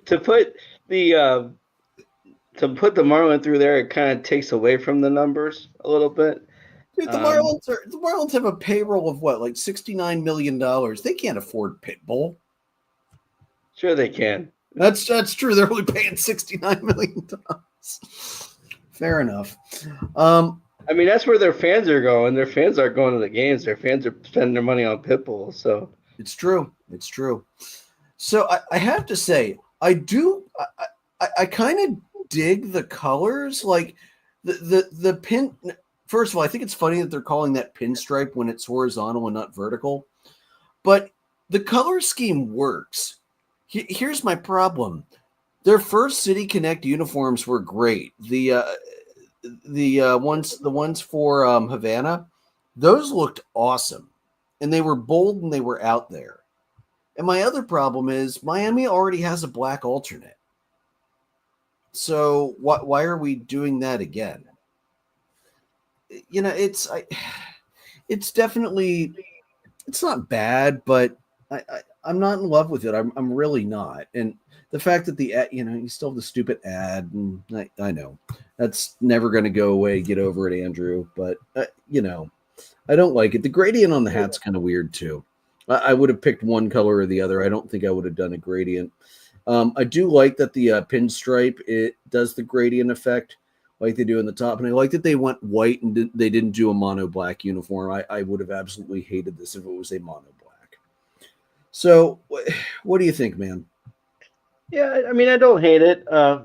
To put the Marlin through there, it kind of takes away from the numbers a little bit. Dude, the Marlins have a payroll of what, like $69 million. They can't afford Pitbull. Sure, they can. That's true. They're only paying $69 million. Fair enough. I mean, that's where their fans are going. Their fans aren't going to the games. Their fans are spending their money on Pitbull. So it's true. It's true. So I have to say, I kind of dig the colors, like the pin. First of all, I think it's funny that they're calling that pinstripe when it's horizontal and not vertical. But the color scheme works. Here's my problem. Their first City Connect uniforms were great. The ones for Havana, those looked awesome. And they were bold and they were out there. And my other problem is Miami already has a black alternate. So why are we doing that again? You know, it's definitely, it's not bad, but I'm not in love with it. I'm really not. And the fact that you still have the stupid ad, and I know that's never going to go away. Get over it, Andrew. But I don't like it. The gradient on the hat's kind of weird too. I would have picked one color or the other. I don't think I would have done a gradient. I do like that the pinstripe, it does the gradient effect like they do in the top. And I like that they went white and they didn't do a mono black uniform. I would have absolutely hated this if it was a mono black. So what do you think, man? Yeah, I mean, I don't hate it. I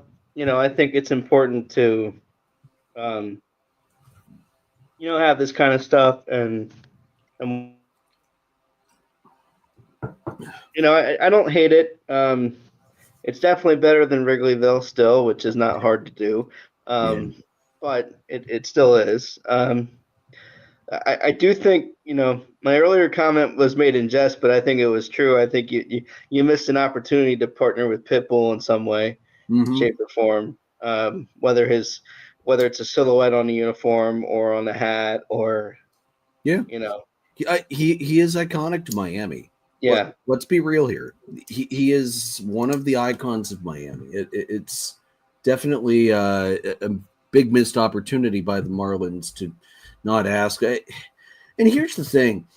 think it's important to, have this kind of stuff and I don't hate it. It's definitely better than Wrigleyville still, which is not hard to do. But it still is. I do think, my earlier comment was made in jest, but I think it was true. I think you missed an opportunity to partner with Pitbull in some way, shape, or form. Whether it's a silhouette on the uniform or on the hat or, he is iconic to Miami. Yeah. Let's be real here. He is one of the icons of Miami. It's definitely a big missed opportunity by the Marlins to not ask. And here's the thing.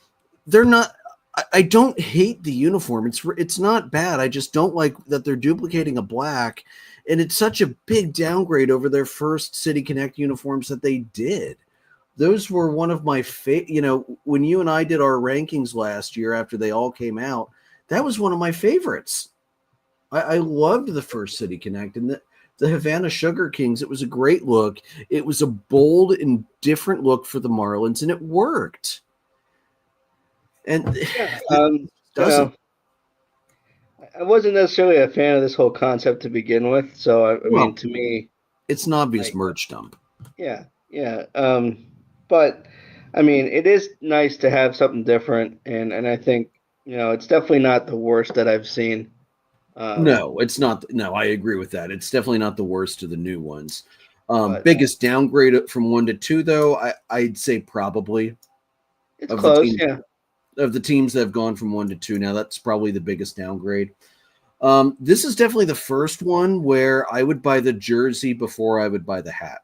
I don't hate the uniform. It's not bad. I just don't like that they're duplicating a black, and it's such a big downgrade over their first City Connect uniforms that they did. Those were one of my favorite, when you and I did our rankings last year after they all came out, that was one of my favorites. I loved the first City Connect and the Havana Sugar Kings. It was a great look. It was a bold and different look for the Marlins, and it worked. And I wasn't necessarily a fan of this whole concept to begin with. So, I mean, to me, it's an obvious merch dump. Yeah. But I mean, it is nice to have something different, and I think it's definitely not the worst that I've seen. No, it's not. No, I agree with that. It's definitely not the worst of the new ones. Biggest downgrade from 1 to 2, though, I'd say probably. It's close, Of the teams that have gone from 1 to 2 now, that's probably the biggest downgrade. This is definitely the first one where I would buy the jersey before I would buy the hat.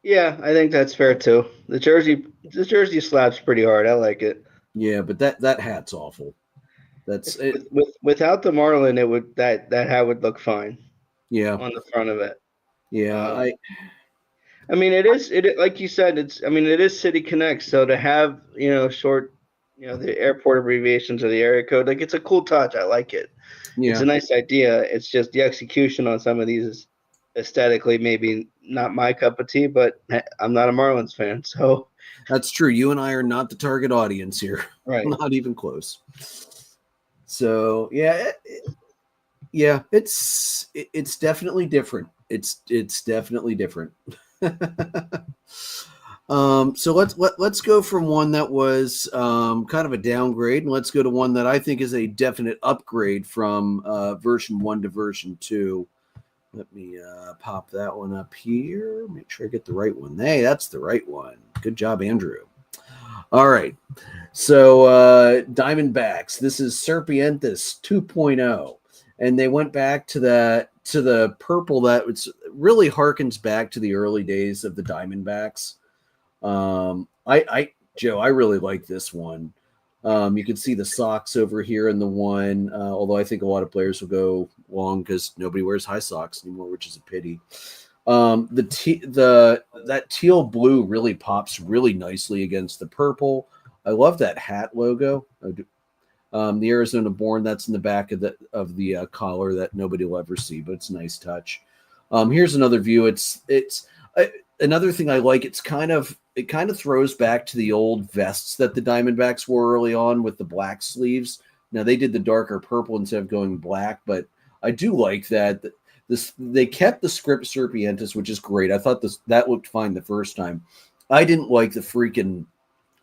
Yeah, I think that's fair too. The jersey slaps pretty hard. I like it. Yeah, but that hat's awful. That's it. Without the Marlin, it would that hat would look fine Yeah, on the front of it. yeah. I mean, it like you said, it is City Connect, so to have, short, the airport abbreviations or the area code, like it's a cool touch. I like it. It's Yeah, a nice idea. It's just the execution on some of these is aesthetically maybe not my cup of tea, but I'm not a Marlins fan, so that's true. You and I are not the target audience here. right. Not even close. So yeah, yeah. It's definitely different. It's definitely different. So let's go from one that was kind of a downgrade, and let's go to one that I think is a definite upgrade from version 1 to version 2. Let me pop that one up here. Make sure I get the right one. Hey, that's the right one. Good job, Andrew. All right. So Diamondbacks. This is Serpientes 2.0, and they went back to the purple that was really harkens back to the early days of the Diamondbacks. Joe, I really like this one. You can see the socks over here in the one, although I think a lot of players will go long because nobody wears high socks anymore, which is a pity. That teal blue really pops really nicely against the purple. I love that hat logo. The Arizona Born, that's in the back of the collar that nobody will ever see, but it's a nice touch. Here's another view. It's another thing I like. It kind of throws back to the old vests that the Diamondbacks wore early on with the black sleeves. Now they did the darker purple instead of going black, but I do like that. They kept the script Serpientes, which is great. I thought that looked fine the first time. I didn't like the freaking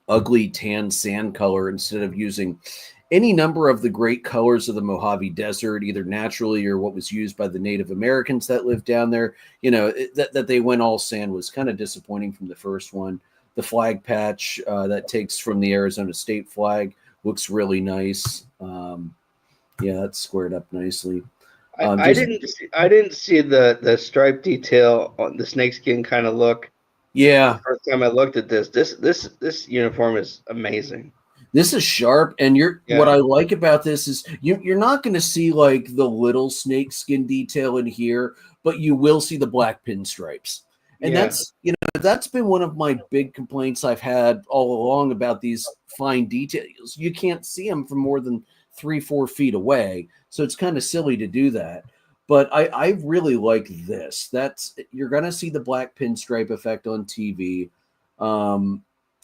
ugly tan sand color instead of using any number of the great colors of the Mojave Desert, either naturally or what was used by the Native Americans that lived down there. That they went all sand was kind of disappointing from the first one. The flag patch that takes from the Arizona state flag looks really nice. Yeah, that's squared up nicely. I didn't see the stripe detail on the snakeskin kind of look. Yeah, the first time I looked at this uniform is amazing. This is sharp, and what I like about this is you're not going to see like the little snakeskin detail in here, but you will see the black pinstripes. And that's been one of my big complaints I've had all along about these fine details. You can't see them from more than 3-4 feet away, so it's kind of silly to do that. But I really like this. You're going to see the black pinstripe effect on TV.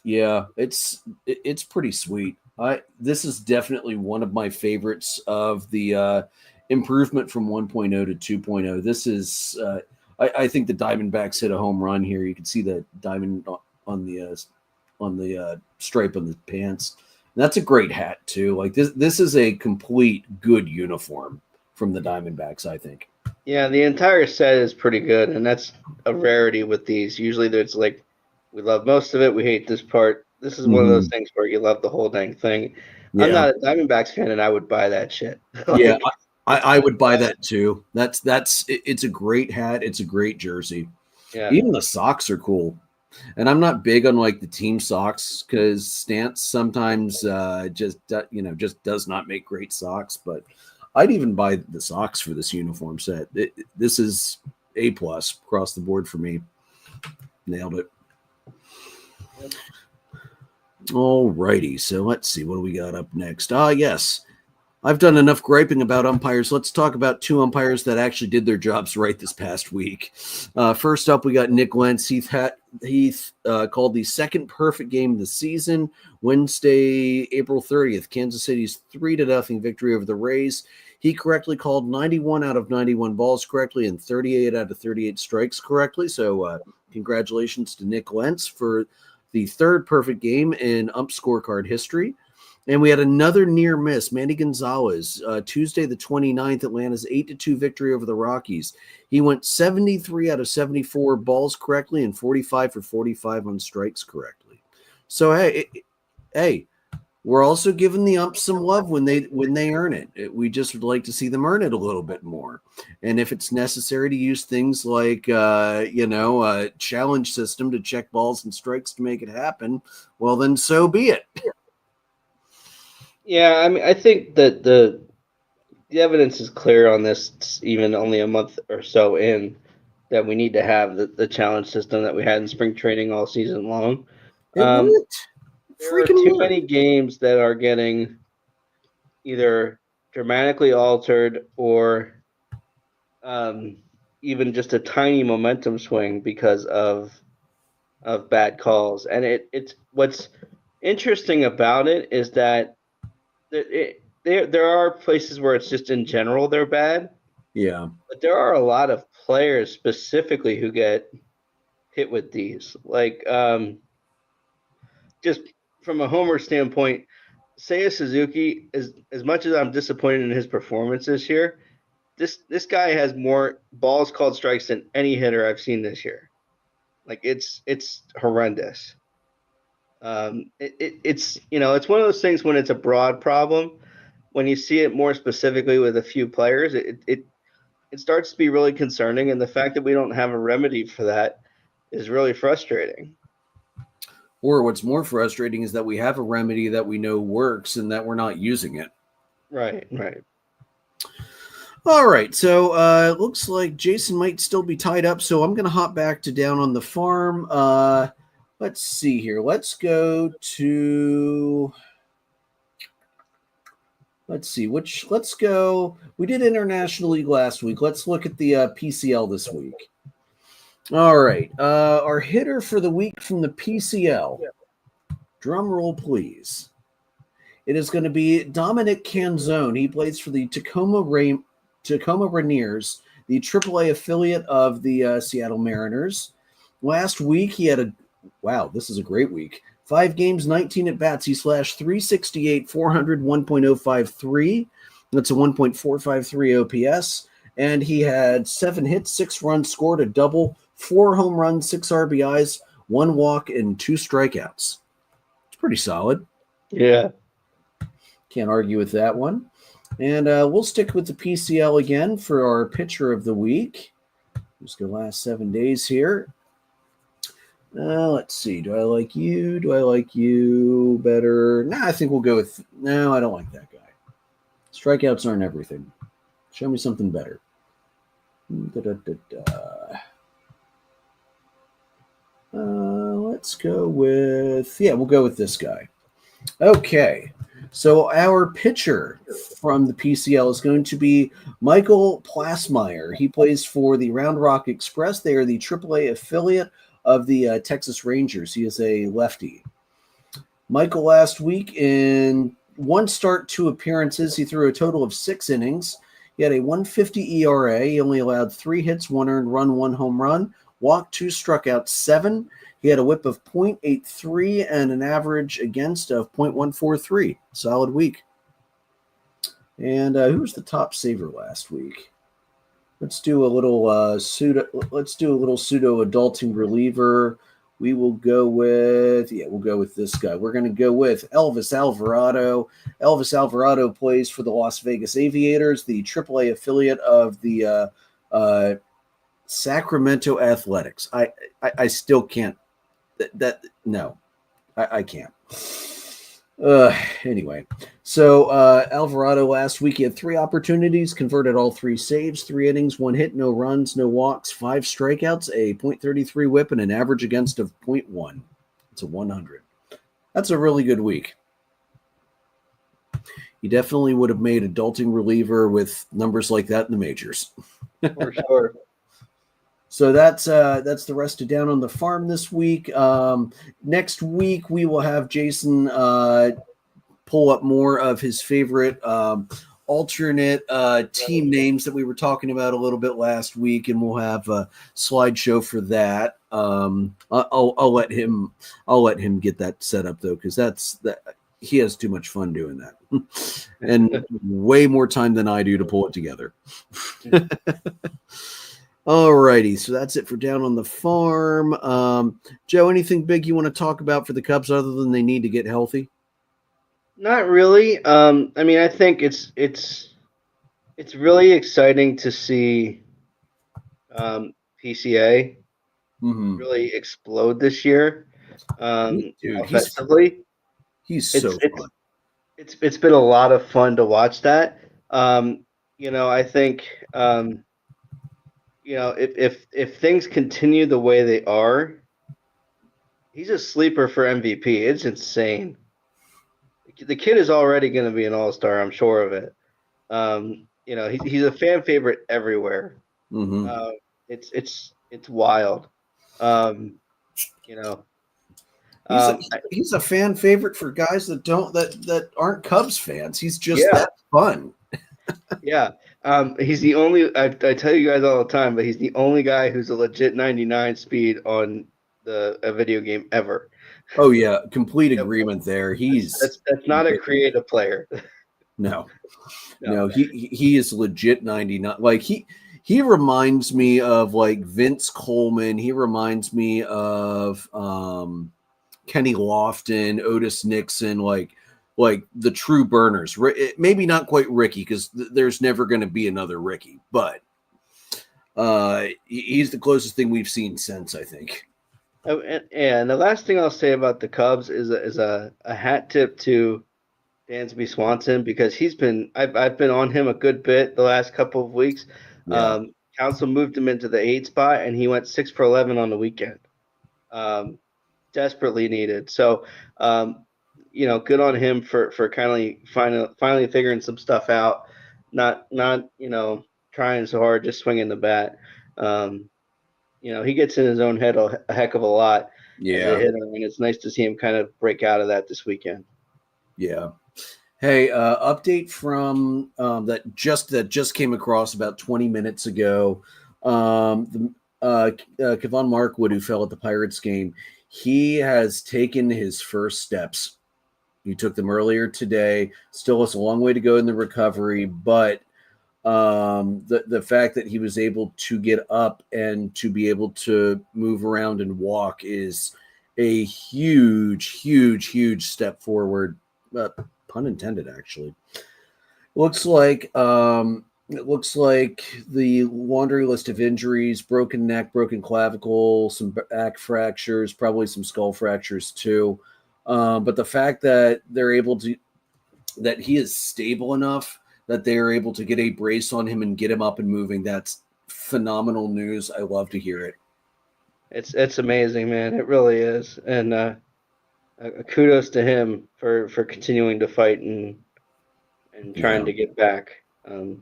Yeah, it's pretty sweet. This is definitely one of my favorites of the improvement from 1.0 to 2.0. This is I think the Diamondbacks hit a home run here. You can see the diamond on the stripe on the pants. And that's a great hat too. Like this is a complete good uniform from the Diamondbacks, I think. Yeah, the entire set is pretty good, and that's a rarity with these. Usually there's like, we love most of it, we hate this part. This is one of those things where you love the whole dang thing. Yeah. I'm not a Diamondbacks fan, and I would buy that shit. Yeah, I would buy that too. It's a great hat. It's a great jersey. Yeah. Even the socks are cool. And I'm not big on like the team socks because Stance sometimes just does not make great socks. But I'd even buy the socks for this uniform set. This is A+ across the board for me. Nailed it. Yep. All righty. So let's see what do we got up next. Yes. I've done enough griping about umpires. Let's talk about two umpires that actually did their jobs right this past week. First up, we got Nick Lentz. Heath called the second perfect game of the season, Wednesday, April 30th. Kansas City's 3-0 victory over the Rays. He correctly called 91 out of 91 balls correctly and 38 out of 38 strikes correctly. So congratulations to Nick Lentz for the third perfect game in ump scorecard history. And we had another near miss, Manny Gonzalez, Tuesday the 29th, Atlanta's 8-2 victory over the Rockies. He went 73 out of 74 balls correctly and 45 for 45 on strikes correctly. So, hey, We're also giving the umps some love when they earn it. We just would like to see them earn it a little bit more. And if it's necessary to use things like a challenge system to check balls and strikes to make it happen, well then so be it. Yeah, I mean, I think that the evidence is clear on this, even only a month or so in, that we need to have the challenge system that we had in spring training all season long. It worked. There are Freaking too worked. many games that are getting either dramatically altered or even just a tiny momentum swing because of bad calls. And it's what's interesting about it is that there are places where it's just in general they're bad, Yeah. but there are a lot of players specifically who get hit with these. Like just from a homer standpoint, Seiya Suzuki, as much as I'm disappointed in his performance this year, this guy has more balls called strikes than any hitter I've seen this year. Like it's horrendous. It's it's one of those things when it's a broad problem. When you see it more specifically with a few players, it starts to be really concerning. And the fact that we don't have a remedy for that is really frustrating. Or what's more frustrating is that we have a remedy that we know works and that we're not using it. Right, right. All right, so it looks like Jason might still be tied up, so I'm going to hop back to down on the farm. Let's see here. Let's go to. Let's see. Let's go. We did International League last week. Let's look at the PCL this week. All right. Our hitter for the week from the PCL. Drum roll, please. It is going to be Dominic Canzone. He plays for the Tacoma Rainiers, the AAA affiliate of the Seattle Mariners. Last week, he had this is a great week. 5 games, 19 at bats. He slashed 368, 400, 1.053. That's a 1.453 OPS. And he had 7 hits, 6 runs, scored a double, 4 home runs, 6 RBIs, 1 walk, and 2 strikeouts. It's pretty solid. Yeah. Can't argue with that one. And we'll stick with the PCL again for our pitcher of the week. Just the last 7 days here. Let's see. Do I like you? Do I like you better? Nah, I think we'll go with... No, I don't like that guy. Strikeouts aren't everything. Show me something better. Let's go with... Yeah, we'll go with this guy. Okay. So our pitcher from the PCL is going to be Michael Plasmeyer. He plays for the Round Rock Express. They are the AAA affiliate of the Texas Rangers. He is a lefty. Michael last week in 1 start, 2 appearances, he threw a total of 6 innings. He had a 1.50 ERA. He only allowed 3 hits, 1 earned run, 1 home run, walked 2, struck out 7. He had a whip of .83 and an average against of .143. Solid week. And who was the top saver last week? Let's do a little pseudo adulting reliever. We will go with this guy. We're going to go with Elvis Alvarado. Elvis Alvarado plays for the Las Vegas Aviators, the AAA affiliate of the Sacramento Athletics. I still can't. I can't. Anyway, so Alvarado last week, he had 3 opportunities, converted all 3 saves, 3 innings, 1 hit, no runs, no walks, 5 strikeouts, a .33 whip, and an average against of .1. It's a 100. That's a really good week. He definitely would have made adulting reliever with numbers like that in the majors. For sure. So that's the rest of Down on the Farm this week. Next week, we will have Jason pull up more of his favorite alternate team names that we were talking about a little bit last week, and we'll have a slideshow for that. I'll let him get that set up though, because he has too much fun doing that, and way more time than I do to pull it together. All righty, so that's it for Down on the Farm. Joe, anything big you want to talk about for the Cubs other than they need to get healthy? Not really. I mean, I think it's really exciting to see PCA Hmm. really explode this year, Dude, offensively. he's It's so it's fun. it's been a lot of fun to watch that. I think if things continue the way they are, he's a sleeper for MVP. It's insane. The kid is already going to be an all-star, I'm sure of it. He's a fan favorite everywhere. Hmm. Uh, it's wild. Um, you know, He's a I- he's a fan favorite for guys that aren't Cubs fans. He's just yeah, that fun. yeah. He's the only. I tell you guys all the time, but he's the only guy who's a legit 99 speed on a video game ever. Oh yeah, complete Yep. agreement there. That's He's that's that's not a creative player. no, No. no. He is legit 99. Like he reminds me of like Vince Coleman. He reminds me of Kenny Lofton, Otis Nixon, like the true burners. Maybe not quite Ricky because there's never going to be another Ricky, but he's the closest thing we've seen since, I think. Oh, and the last thing I'll say about the Cubs is a hat tip to Dansby Swanson because I've been on him a good bit the last couple of weeks. Yeah. Council moved him into the 8 spot and he went 6 for 11 on the weekend. Um, Desperately needed. So, good on him for finally figuring some stuff out. Not trying so hard, just swinging the bat. Um, he gets in his own head a heck of a lot as a Yeah. hitter, and it's nice to see him kind of break out of that this weekend. Yeah. Hey, update from that just came across about 20 minutes ago. Kevon Markwood, who fell at the Pirates game, he has taken his first steps. He took them earlier today. Still has a long way to go in the recovery, but the fact that he was able to get up and to be able to move around and walk is a huge step forward. Pun intended, actually. It looks like the laundry list of injuries: broken neck, broken clavicle, some back fractures, probably some skull fractures too. But the fact that he is stable enough that they are able to get a brace on him and get him up and moving, that's phenomenal news. I love to hear it. It's amazing, man. It really is, and kudos to him for continuing to fight and trying Yeah, to get back,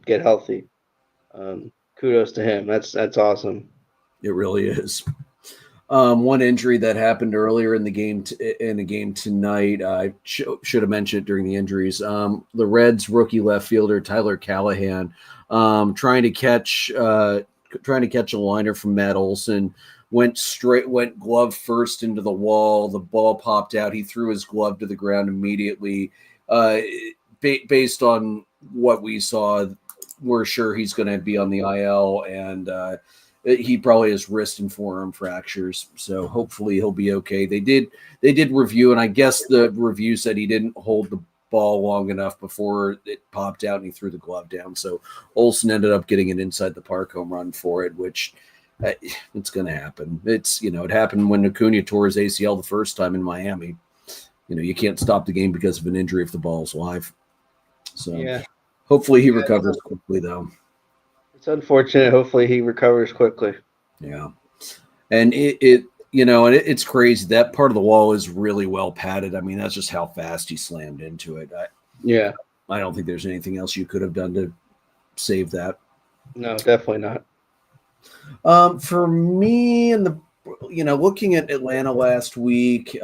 get healthy. Kudos to him. That's awesome. it really is. One injury that happened earlier in the game in a game tonight. I should have mentioned it during the injuries. The Reds rookie left fielder Tyler Callahan trying to catch a liner from Matt Olson. Went glove first into the wall. The ball popped out. He threw his glove to the ground immediately. Uh, Based on what we saw, we're sure he's going to be on the IL, and he probably has wrist and forearm fractures. So hopefully he'll be okay. They did review, and I guess the review said he didn't hold the ball long enough before it popped out and he threw the glove down. So Olson ended up getting an inside the park home run for it, which it's going to happen. It happened when Acuna tore his ACL the first time in Miami. You can't stop the game because of an injury if the ball's live. So Yeah, hopefully he yeah. recovers quickly, though. It's unfortunate. Hopefully he recovers quickly. Yeah. And it's crazy. That part of the wall is really well padded. I mean, that's just how fast he slammed into it. Yeah. I don't think there's anything else you could have done to save that. No, definitely not. For me, looking at Atlanta last week,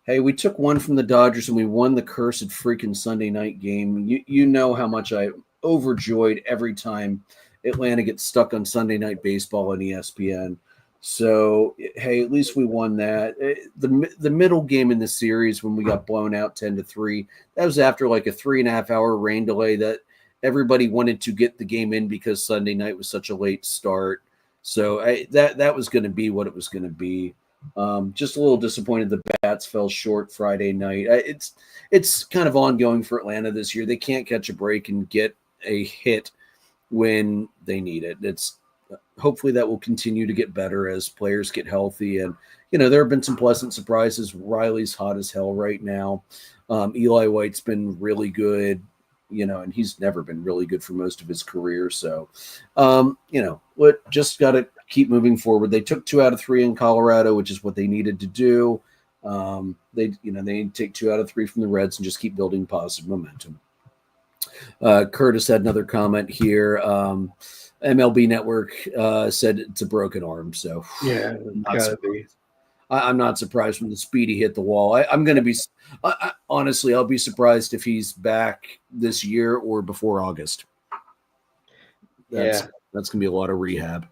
hey, we took one from the Dodgers and we won the cursed freaking Sunday night game. You know how much I overjoyed every time Atlanta gets stuck on Sunday Night Baseball on ESPN. So, hey, at least we won that. The middle game in the series when we got blown out 10-3, that was after like a 3.5-hour rain delay that everybody wanted to get the game in because Sunday night was such a late start. So that was going to be what it was going to be. Just a little disappointed the bats fell short Friday night. It's kind of ongoing for Atlanta this year. They can't catch a break and get a hit when they need it. It's hopefully that will continue to get better as players get healthy. And there have been some pleasant surprises. Riley's hot as hell right now. Eli White's been really good. And he's never been really good for most of his career. So, what just got to keep moving forward. They took 2 out of 3 in Colorado, which is what they needed to do. They need to take 2 out of 3 from the Reds and just keep building positive momentum. Curtis had another comment here. MLB Network said it's a broken arm. So yeah, gotta be. I'm not surprised when the Speedy hit the wall. I'm going to be honestly, I'll be surprised if he's back this year or before August. That's going to be a lot of rehab.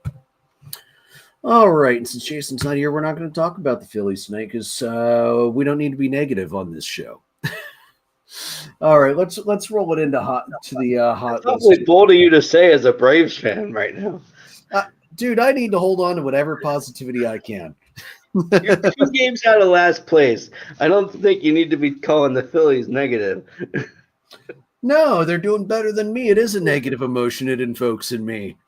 All right, and since Jason's not here, we're not going to talk about the Phillies tonight because we don't need to be negative on this show. All right, let's roll it into hot That's probably bold of you to say as a Braves fan right now. Dude, I need to hold on to whatever positivity I can. You're 2 games out of last place. I don't think you need to be calling the Phillies negative. No, they're doing better than me. It is a negative emotion it invokes in me.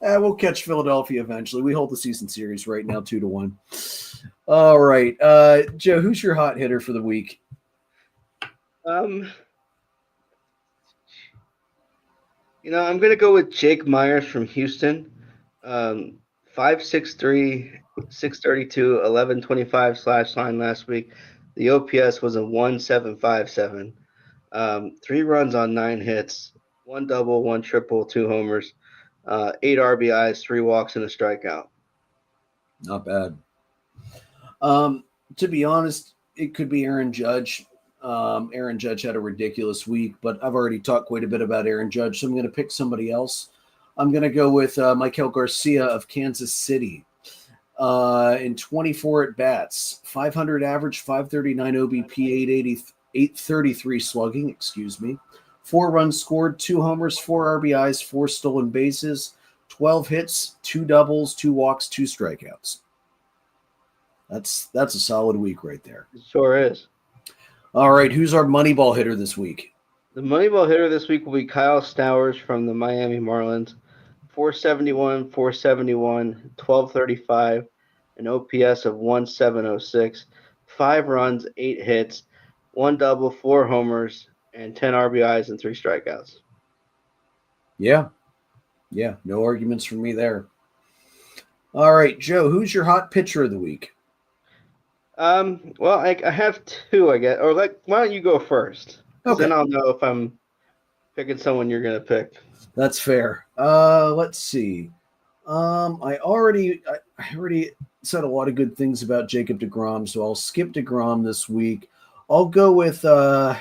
We'll catch Philadelphia eventually. We hold the season series right now 2-1. All right. Joe, who's your hot hitter for the week? I'm going to go with Jake Myers from Houston. 5'6", 632, 1125 slash line last week. The OPS was a 1.757. 3 runs on 9 hits, 1 double, 1 triple, 2 homers, 8 RBIs, 3 walks, and a strikeout. Not bad. To be honest, it could be Aaron Judge. Aaron Judge had a ridiculous week, but I've already talked quite a bit about Aaron Judge, so I'm going to pick somebody else. I'm going to go with Maikel Garcia of Kansas City. In 24 at-bats, 500 average, 539 OBP, 833 slugging, 4 runs scored, 2 homers, 4 RBIs, 4 stolen bases, 12 hits, 2 doubles, 2 walks, 2 strikeouts. That's a solid week right there. It sure is. All right, who's our Moneyball hitter this week? The Moneyball hitter this week will be Kyle Stowers from the Miami Marlins. 471, 471, 1235, an OPS of 1706, 5 runs, 8 hits, 1 double, 4 homers, and 10 RBIs and 3 strikeouts. Yeah, no arguments from me there. All right, Joe, who's your hot pitcher of the week? Well, I have 2, I guess. Or why don't you go first? Okay. Then I'll know if I'm picking someone you're going to pick. That's fair. Let's see. I already said a lot of good things about Jacob deGrom, so I'll skip deGrom this week. I'll go with, as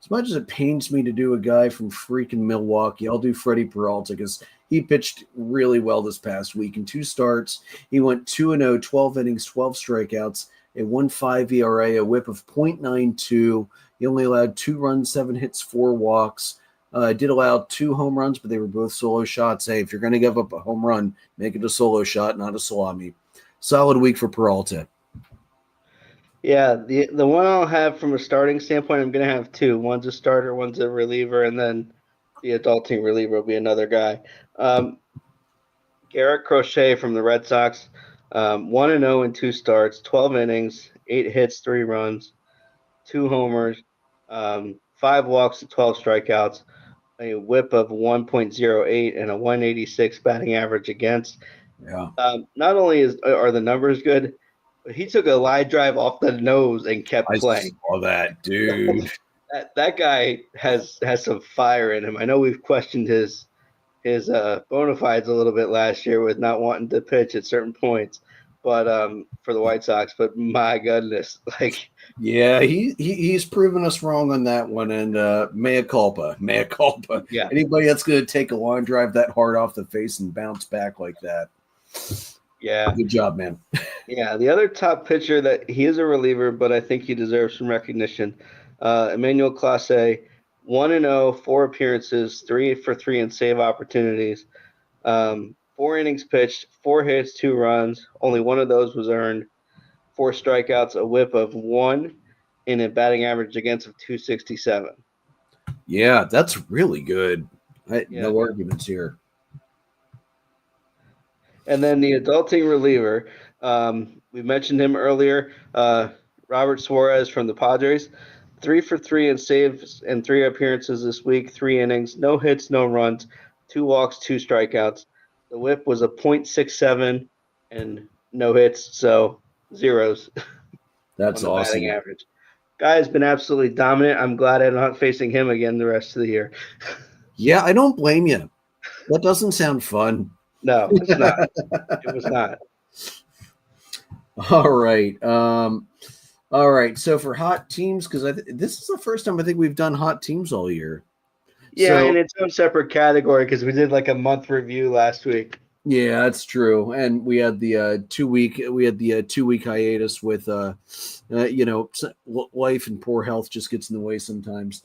much as it pains me to do a guy from freaking Milwaukee, I'll do Freddie Peralta because he pitched really well this past week. In 2 starts, he went 2-0, 12 innings, 12 strikeouts, a 1.5 ERA, a whip of .92. He only allowed 2 runs, 7 hits, 4 walks. Did allow 2 home runs, but they were both solo shots. Hey, if you're going to give up a home run, make it a solo shot, not a salami. Solid week for Peralta. Yeah, the one I'll have from a starting standpoint, I'm going to have 2. One's a starter, one's a reliever, and then the adulting reliever will be another guy. Garrett Crochet from the Red Sox, 1-0 in 2 starts, 12 innings, 8 hits, 3 runs, 2 homers, 5 walks, 12 strikeouts, a whip of 1.08 and a 186 batting average against. Yeah. Not only are the numbers good, but he took a line drive off the nose and kept playing. I saw that, dude. that guy has some fire in him. I know we've questioned his bona fides a little bit last year with not wanting to pitch at certain points, but for the White Sox. But my goodness, yeah, he's proven us wrong on that one, and mea culpa. Yeah, anybody that's going to take a line drive that hard off the face and bounce back like that. Yeah, good job, man. Yeah, the other top pitcher that he is a reliever, but I think he deserves some recognition. Emmanuel Clase, 1-0, 4 appearances, 3 for 3 in save opportunities, 4 innings pitched, 4 hits, 2 runs. Only one of those was earned. 4 strikeouts, a whip of 1, and a batting average against of 267. Yeah, that's really good. Yeah. No arguments here. And then the adulting reliever, we mentioned him earlier, Robert Suarez from the Padres. 3 for 3 in saves and 3 appearances this week, 3 innings, no hits, no runs, 2 walks, 2 strikeouts. The whip was a .67 and no hits, so zeros That's on the batting awesome. average. Guy has been absolutely dominant. I'm glad I'm not facing him again the rest of the year. Yeah, I don't blame you. That doesn't sound fun. No, it's not. It was not. All right. All right. So for hot teams, because this is the first time I think we've done hot teams all year. Yeah, So in its own separate category because we did like a month review last week. yeah, that's true. And we had the 2-week hiatus with life and poor health just gets in the way sometimes.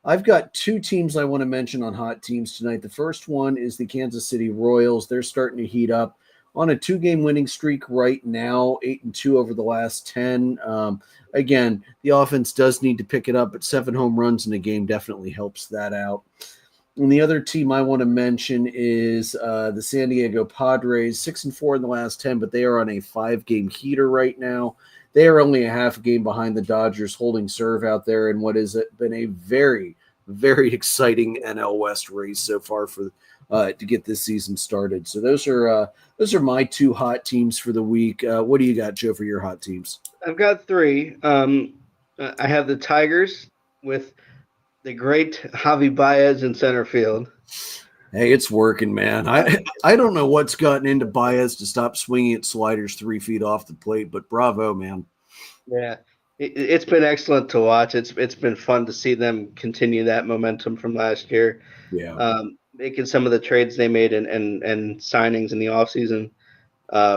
I've got 2 teams I want to mention on hot teams tonight. The first one is the Kansas City Royals. They're starting to heat up on a 2-game winning streak right now, 8-2 over the last 10. Again, the offense does need to pick it up, but 7 home runs in a game definitely helps that out. And the other team I want to mention is the San Diego Padres, 6-4 in the last 10, but they are on a 5-game heater right now. They are only a half a game behind the Dodgers, holding serve out there in what has been a very, very exciting NL West race so far for to get this season started. So those are my 2 hot teams for the week. What do you got, Joe, for your hot teams? I've got 3. I have the Tigers with the great Javi Baez in center field. Hey, it's working, man. I don't know what's gotten into Baez to stop swinging at sliders 3 feet off the plate, but bravo, man. Yeah, it's been excellent to watch. It's been fun to see them continue that momentum from last year. Yeah. Making some of the trades they made and signings in the offseason,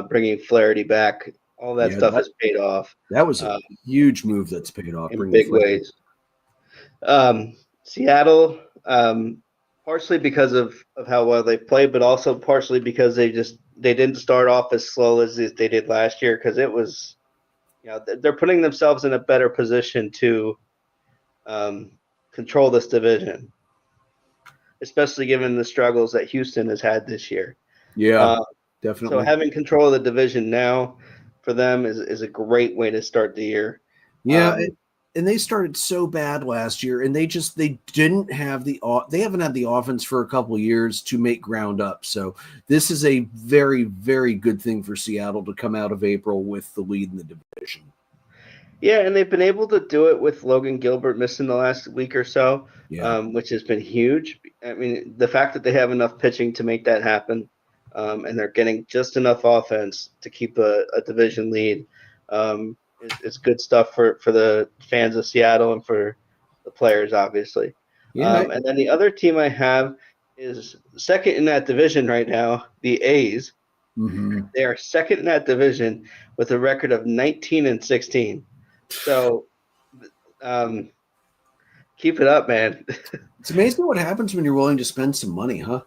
bringing Flaherty back. All that stuff has paid off. That was a huge move that's paid off. In big ways. Seattle, partially because of how well they played, but also partially because they didn't start off as slow as they did last year because it was, they're putting themselves in a better position to control this division, especially given the struggles that Houston has had this year. Yeah, definitely. So having control of the division now for them is a great way to start the year. Yeah, and they started so bad last year, and they haven't had the offense for a couple of years to make ground up. So this is a very, very good thing for Seattle to come out of April with the lead in the division. Yeah, and they've been able to do it with Logan Gilbert missing the last week or so, which has been huge. I mean, the fact that they have enough pitching to make that happen, and they're getting just enough offense to keep a division lead, it's good stuff for the fans of Seattle and for the players, obviously. Yeah. And then the other team I have is second in that division right now, the A's. Mm-hmm. They are second in that division with a record of 19-16. So keep it up, man. It's amazing what happens when you're willing to spend some money, huh?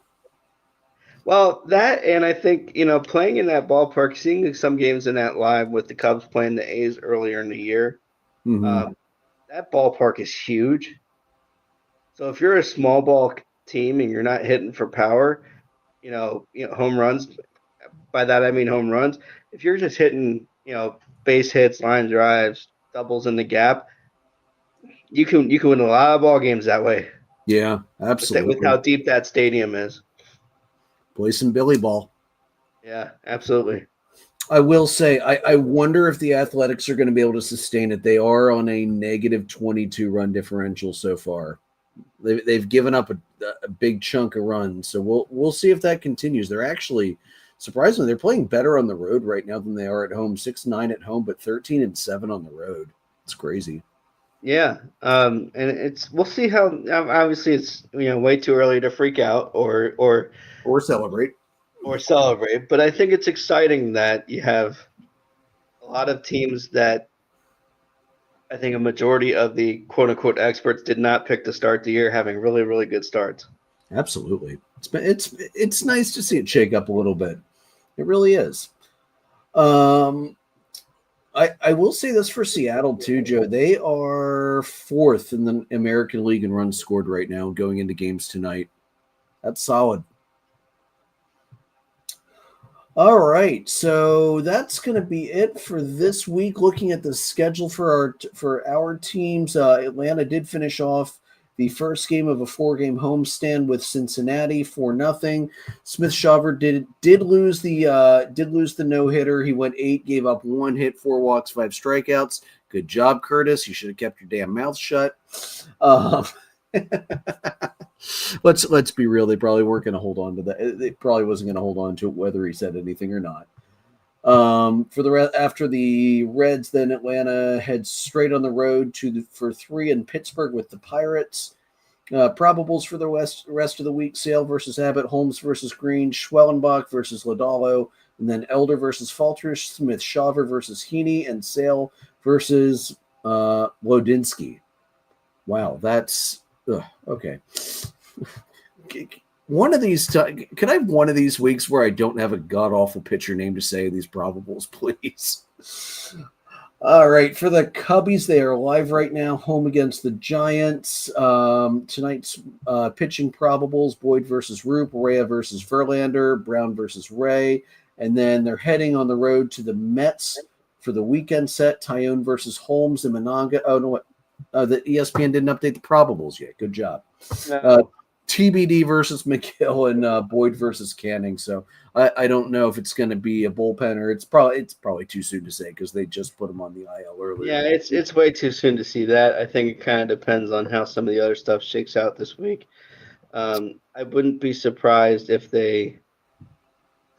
Well, that, and I think, playing in that ballpark, seeing some games in that live with the Cubs playing the A's earlier in the year, that ballpark is huge. So if you're a small ball team and you're not hitting for power, home runs, by that I mean home runs. If you're just hitting, base hits, line drives, doubles in the gap, you can win a lot of ball games that way. Yeah, absolutely. With how deep that stadium is. Play some Billy ball. Yeah, absolutely. I will say, I wonder if the Athletics are going to be able to sustain it. They are on a negative 22 run differential so far. They've given up a big chunk of runs, so we'll see if that continues. They're actually surprisingly they're playing better on the road right now than they are at home. 6-9 at home, but 13-7 on the road. It's crazy. Yeah, and we'll see how. Obviously, it's way too early to freak out or celebrate. But I think it's exciting that you have a lot of teams that I think a majority of the quote unquote experts did not pick to start the year having really, really good starts. Absolutely. It's nice to see it shake up a little bit. It really is. I will say this for Seattle too, Joe. They are fourth in the American League in runs scored right now going into games tonight. That's solid. All right, so that's going to be it for this week. Looking at the schedule for our teams, Atlanta did finish off the first game of a 4-game homestand with Cincinnati 4-0. Smith-Shawver did lose the no-hitter. He went 8, gave up 1 hit, 4 walks, 5 strikeouts. Good job, Curtis. You should have kept your damn mouth shut. Let's be real. They probably weren't going to hold on to that. They probably wasn't going to hold on to it whether he said anything or not. After the Reds, then Atlanta heads straight on the road for 3 in Pittsburgh with the Pirates. Probables for the rest of the week: Sale versus Abbott, Holmes versus Green, Schwellenbach versus Lodolo, and then Elder versus Falter, Smith-Shawver versus Heaney, and Sale versus Lodinsky. Wow, that's okay. One of these, can I have one of these weeks where I don't have a god-awful pitcher name to say these probables, please? All right, for the Cubbies, they are live right now, home against the Giants. Tonight's pitching probables: Boyd versus Roop, Rea versus Verlander, Brown versus Ray. And then they're heading on the road to the Mets for the weekend set: Tyone versus Holmes and Monanga. Oh, no, what? The ESPN didn't update the probables yet. Good job. No. TBD versus McGill and Boyd versus Canning. So I don't know if it's going to be a bullpen or it's probably too soon to say because they just put him on the IL earlier. Yeah, it's way too soon to see that. I think it kind of depends on how some of the other stuff shakes out this week. I wouldn't be surprised if they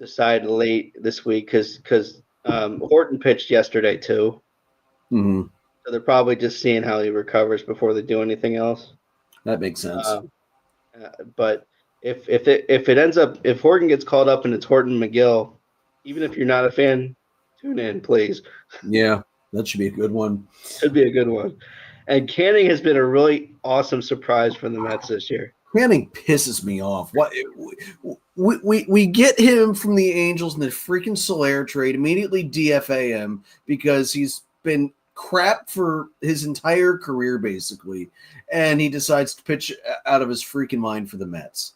decide late this week because Horton pitched yesterday too. Mm-hmm. So they're probably just seeing how he recovers before they do anything else. That makes sense. But if Horton gets called up and it's Horton McGill, even if you're not a fan, tune in, please. Yeah, that should be a good one. Should be a good one. And Canning has been a really awesome surprise for the Mets this year. Canning pisses me off. What we get him from the Angels in the freaking Soler trade, immediately DFA him because he's been crap for his entire career basically, and he decides to pitch out of his freaking mind for the Mets.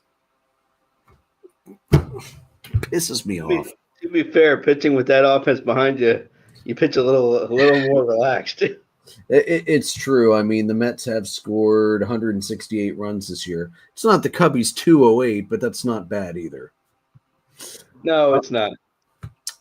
Pisses me off. To be fair, pitching with that offense behind you, you pitch a little more relaxed. It's true. I mean, the Mets have scored 168 runs this year. It's not the Cubbies 208, but that's not bad either. No, it's not.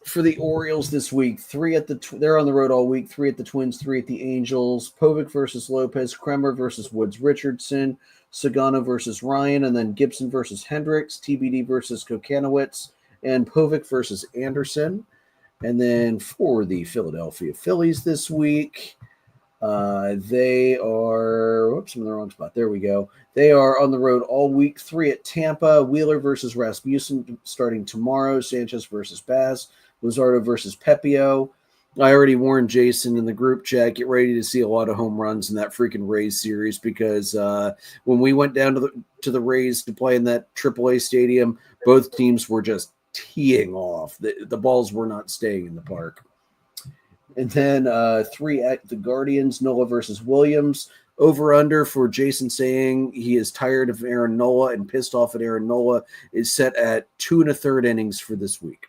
For the Orioles this week, they're on the road all week. 3 at the Twins, 3 at the Angels. Povich versus Lopez, Kremer versus Woods Richardson, Sagano versus Ryan, and then Gibson versus Hendricks, TBD versus Kokanowitz, and Povich versus Anderson. And then for the Philadelphia Phillies this week, they are I'm in the wrong spot. There we go. They are on the road all week. 3 at Tampa, Wheeler versus Rasmussen starting tomorrow, Sanchez versus Bass, Luzardo versus Pepio. I already warned Jason in the group chat, get ready to see a lot of home runs in that freaking Rays series because when we went down to the Rays to play in that AAA stadium, both teams were just teeing off. The balls were not staying in the park. And then 3 at the Guardians, Nola versus Williams. Over under for Jason saying he is tired of Aaron Nola and pissed off at Aaron Nola is set at 2 1/3 innings for this week.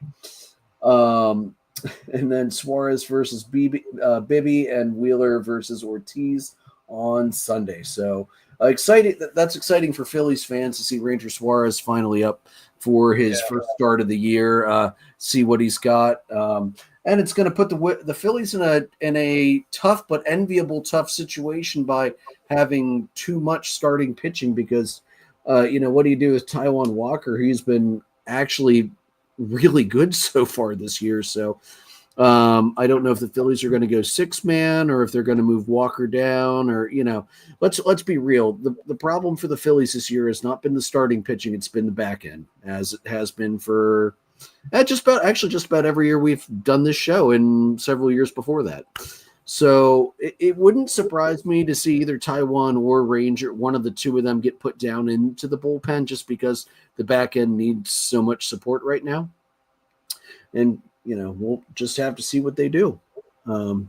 And then Suarez versus Bibby and Wheeler versus Ortiz on Sunday. So exciting. That's exciting for Phillies fans to see Ranger Suarez finally up for his first start of the year. See what he's got. And it's going to put the Phillies in a tough but enviable tough situation by having too much starting pitching because, what do you do with Taijuan Walker? He's been actually really good so far this year. So I don't know if the Phillies are going to go 6-man or if they're going to move Walker down or, let's be real. The problem for the Phillies this year has not been the starting pitching. It's been the back end as it has been for just about every year we've done this show and several years before that. So it wouldn't surprise me to see either Taiwan or Ranger, one of the two of them, get put down into the bullpen just because the back end needs so much support right now. And, we'll just have to see what they do. We'll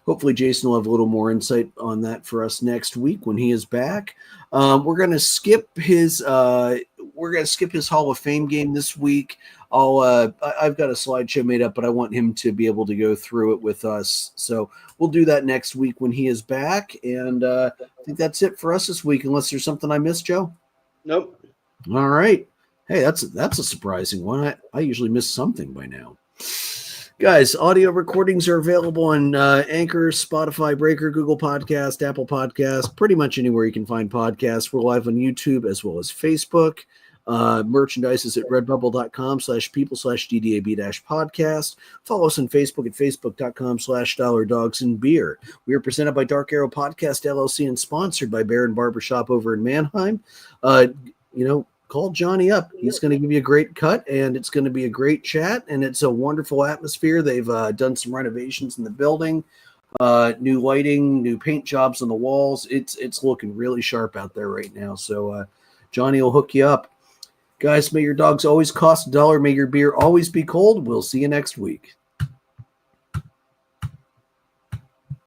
hopefully Jason will have a little more insight on that for us next week when he is back. We're gonna skip his Hall of Fame game this week. I've got a slideshow made up, but I want him to be able to go through it with us. So we'll do that next week when he is back. And I think that's it for us this week, unless there's something I missed, Joe. Nope. All right. Hey, that's a surprising one. I usually miss something by now. Guys, audio recordings are available on Anchor, Spotify, Breaker, Google Podcast, Apple Podcast, pretty much anywhere you can find podcasts. We're live on YouTube as well as Facebook. Merchandise is at redbubble.com/people/DDAB-podcast. Follow us on Facebook at facebook.com/dollardogsandbeer. We are presented by Dark Arrow Podcast LLC and sponsored by Baron Barbershop over in Mannheim. Call Johnny up. He's going to give you a great cut, and it's going to be a great chat, and it's a wonderful atmosphere. They've done some renovations in the building, new lighting, new paint jobs on the walls. It's looking really sharp out there right now. So Johnny will hook you up. Guys, may your dogs always cost $1. May your beer always be cold. We'll see you next week.